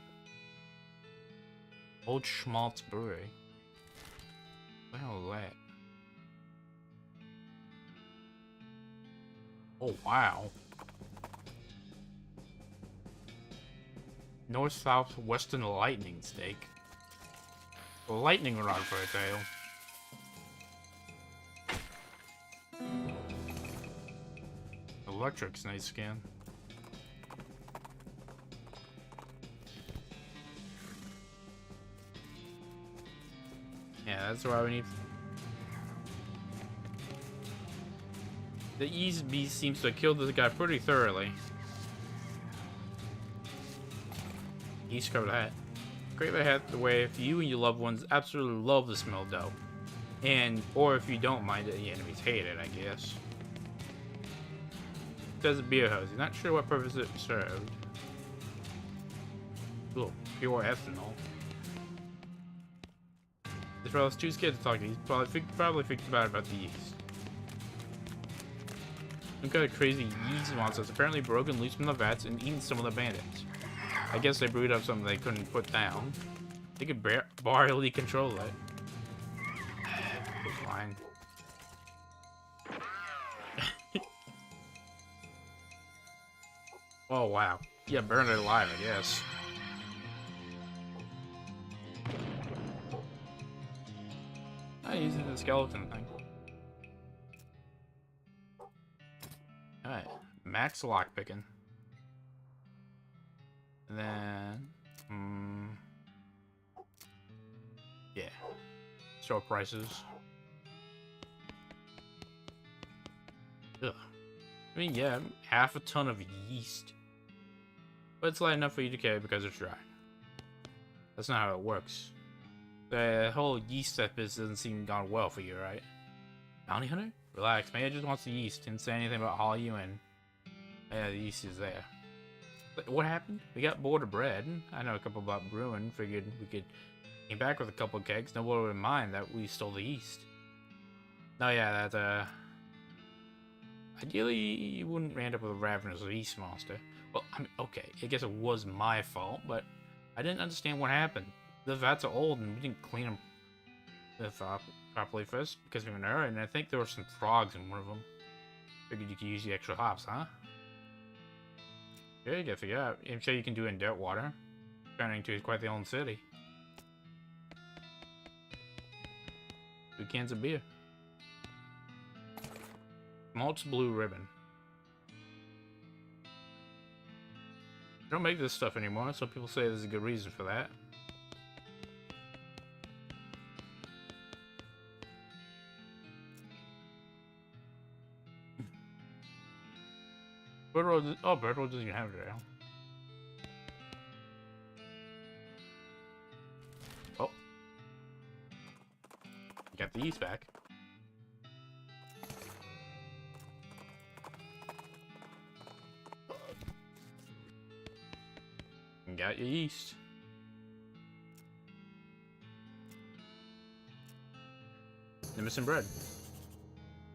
Old Schmaltz Brewery. What the hell is that? Oh, wow. North-South Western Lightning Steak. A lightning rod for a tail. Electric snake skin. Yeah, that's why we need... The yeast beast seems to have killed this guy pretty thoroughly. Yeast covered hat. Great big hat the way if you and your loved ones absolutely love the smell of dough. And, or if you don't mind it, the enemies hate it, I guess. It says a beer hose. He's not sure what purpose it served. Ooh, pure ethanol. This fella's too scared to talk to. He's probably thinks about the yeast. Some kind of crazy yeast monsters apparently broken loose from the vats and eaten some of the bandits. I guess they brewed up something they couldn't put down. They could barely control it. It's fine. Oh wow. Yeah, burn it alive, I guess. I'm using the skeleton thing. Alright, max lockpicking. And then, yeah, store prices. Ugh. I mean, yeah, half a ton of yeast. But it's light enough for you to carry because it's dry. That's not how it works. The whole yeast stuff doesn't seem gone well for you, right? Bounty hunter? Relax, maybe I just wants the yeast. Didn't say anything about haul you in. Yeah, the yeast is there. But what happened? We got bored of bread. I know a couple about brewing. Figured we could came back with a couple of kegs. Nobody would mind that we stole the yeast. No, yeah, that ideally you wouldn't end up with a ravenous yeast monster. Well, I mean, okay, I guess it was my fault, but I didn't understand what happened. The vats are old and we didn't clean them properly first because we were in a hurry, and I think there were some frogs in one of them. Figured you could use the extra hops, huh? Yeah, you gotta figure out. I'm sure you can do it in dirt water. Turning into quite the own city. 2 cans of beer. Malt's blue ribbon. They don't make this stuff anymore. Some people say there's a good reason for that. Birdwood, oh, Birdwood doesn't even have it now. Oh. You got the yeast back. You got your yeast. The missing bread.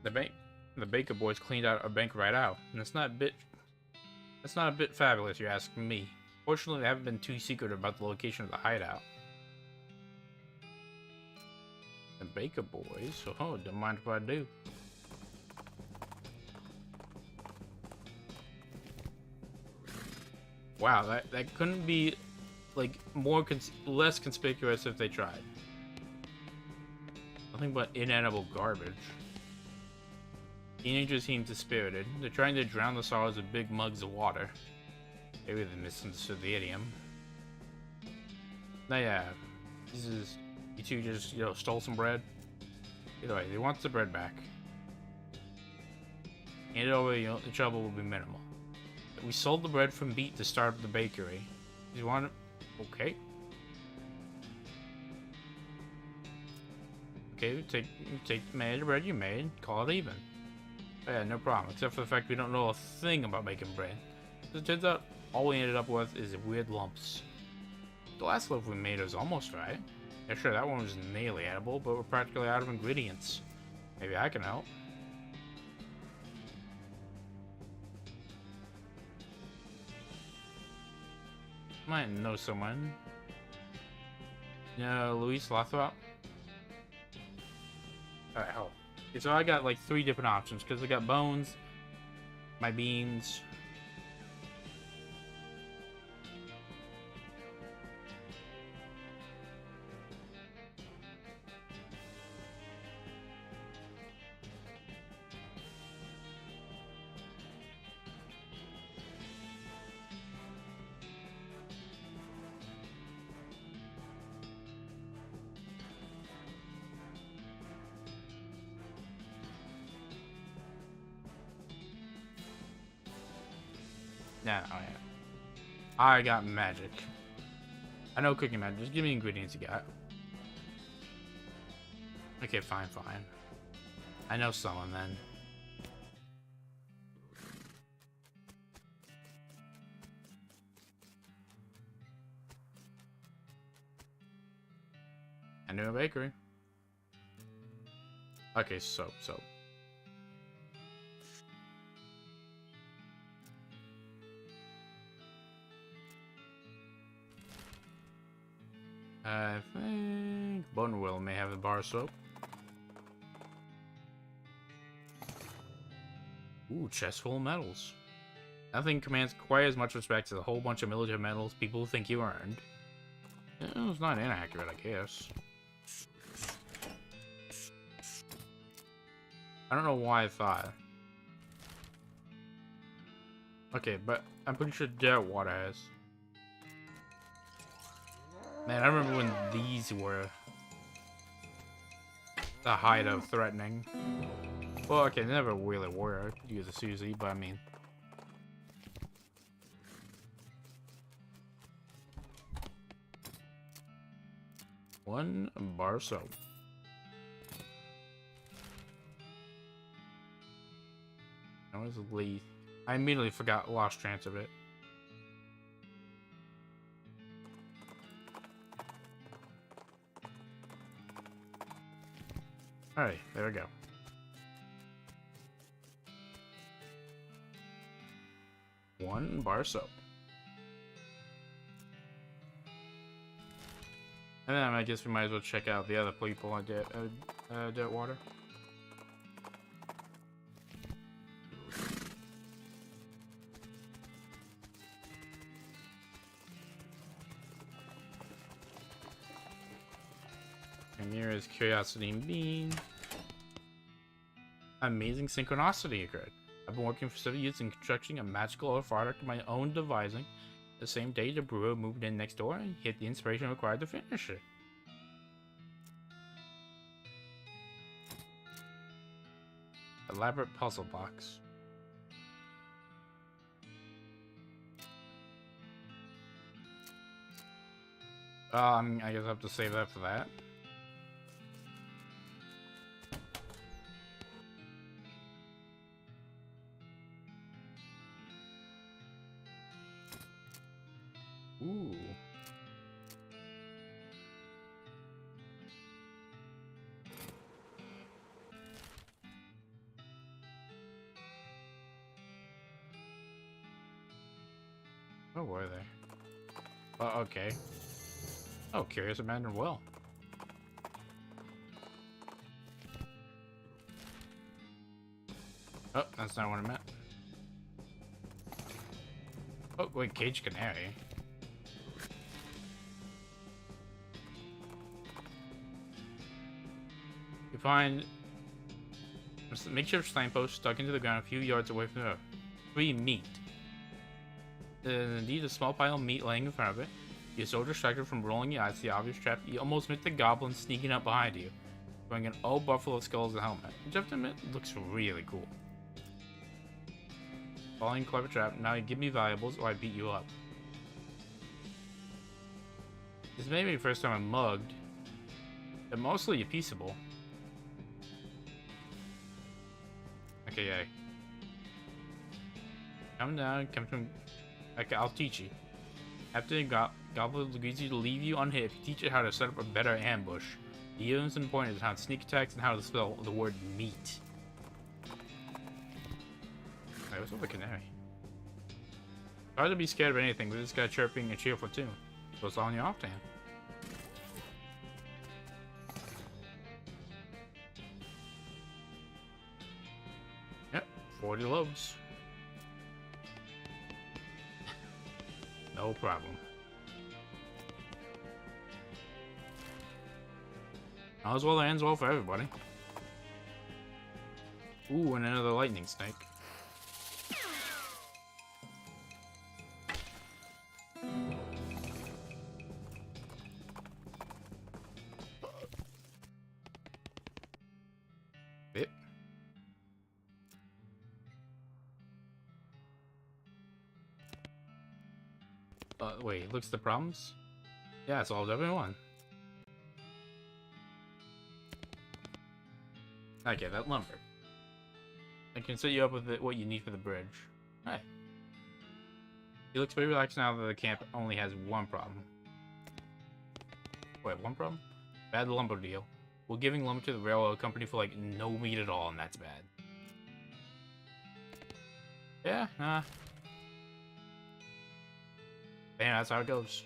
The baker boys cleaned out our bank right out, and that's not a bit fabulous, you ask me. Fortunately, they haven't been too secretive about the location of the hideout. The baker boys? Oh, don't mind if I do. Wow, that couldn't be, like, less conspicuous if they tried. Nothing but inedible garbage. Teenagers seem dispirited. They're trying to drown the sorrows with big mugs of water. Maybe they misunderstood the idiom. Now, yeah, you two just, stole some bread. Either way, they want the bread back. Hand it over, the trouble will be minimal. We sold the bread from beet to start up the bakery. You want it? Okay. Okay, take the bread you made, call it even. Yeah, no problem, except for the fact we don't know a thing about making bread. As it turns out, all we ended up with is weird lumps. The last loaf we made was almost right. Yeah, sure, that one was nearly edible, but we're practically out of ingredients. Maybe I can help. Might know someone. Luis Lothrop? Alright, hell. Okay, so I got like 3 different options, because I got bones, my beans, nah, oh yeah. I got magic. I know cooking magic. Just give me the ingredients you got. Okay, fine. I know someone then. I knew a bakery. Okay, so. I think Bonewell may have the bar soap. Ooh, chest full of medals. Nothing commands quite as much respect as a whole bunch of military medals people think you earned. It's not inaccurate, I guess. I don't know why I thought. Okay, but I'm pretty sure Water has. Man, I remember when these were the height of threatening. Well, okay, they never really were. I could use a Susie, but I mean. One bar soap. That was Leaf. I immediately lost chance of it. Alright, there we go. One bar soap. And then I guess we might as well check out the other people on Dirt Water. And here is Curiosity Bean. Amazing synchronicity occurred. I've been working for several years in constructing a magical artifact of my own devising. The same day, the brewer moved in next door and hit the inspiration required to finish it. Elaborate puzzle box. I guess I have to save that for that. Ooh. Where were they? Oh, okay. Oh, curious abandoned well. Oh, that's not what I meant. Oh, wait, cage canary. You find a makeshift signpost stuck into the ground a few yards away from the road. Free meat. There's indeed a small pile of meat laying in front of it. You're so distracted from rolling your eyes to the obvious trap, you almost miss the goblin sneaking up behind you, wearing an old buffalo skull as a helmet, which I have to admit looks really cool. Falling clever trap, now you give me valuables or I beat you up. This may be the first time I'm mugged, but mostly you're peaceable. Okay, yeah. Come down, come from... Okay, I'll teach you. After the goblin agrees you to leave you unhit if you teach it how to set up a better ambush. The important point is how to sneak attacks and how to spell the word meat. Hey, what's up with the canary? Hard to be scared of anything, but this guy chirping a cheerful tune. So it's all on your off hand. Yep, 40 loads. No problem. All's well that ends well for everybody. Ooh, and another lightning snake. Bit. Wait, looks the problems? Yeah, it solved everyone. Okay, that lumber. I can set you up with what you need for the bridge. Hey. He looks pretty relaxed now that the camp only has one problem. Wait, one problem? Bad lumber deal. We're giving lumber to the railroad company for like no meat at all, and that's bad. Yeah, nah. Yeah, that's how it goes.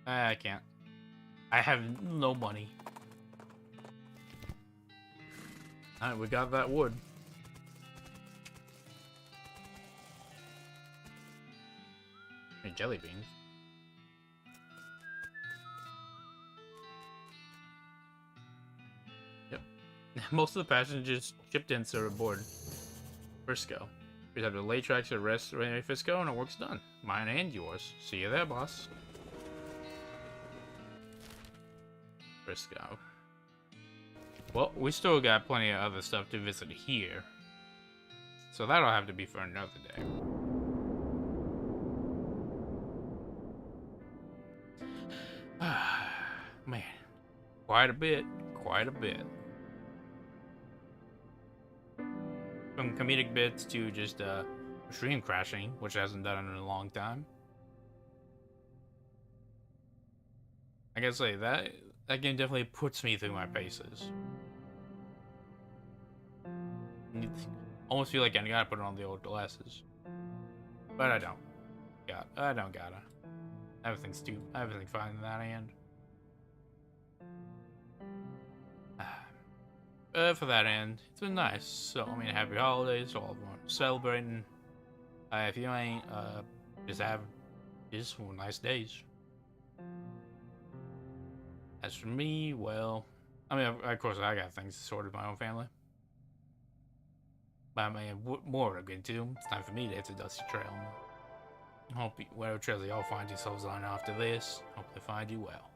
I can't. I have no money. Alright, we got that wood. Hey, jelly beans. Yep. Most of the passengers chipped in so aboard Frisco. We have to lay tracks to rest right Frisco and our work's done. Mine and yours. See you there, boss. Frisco. Well, we still got plenty of other stuff to visit here. So that'll have to be for another day. Man. Quite a bit. Quite a bit. From comedic bits to just stream crashing, which I hasn't done in a long time. I gotta say, that game definitely puts me through my paces. Almost feel like I gotta put it on the old glasses. But I don't. I don't gotta. Everything's fine in that end. For that end, it's been nice. So, I mean, happy holidays to all everyone celebrating. If you ain't, just have nice days. As for me, well, I mean, of course, I got things sorted with my own family. But I mean, more to get into. It's time for me to hit the dusty trail. Hope whatever trails y'all find yourselves on after this, hope they find you well.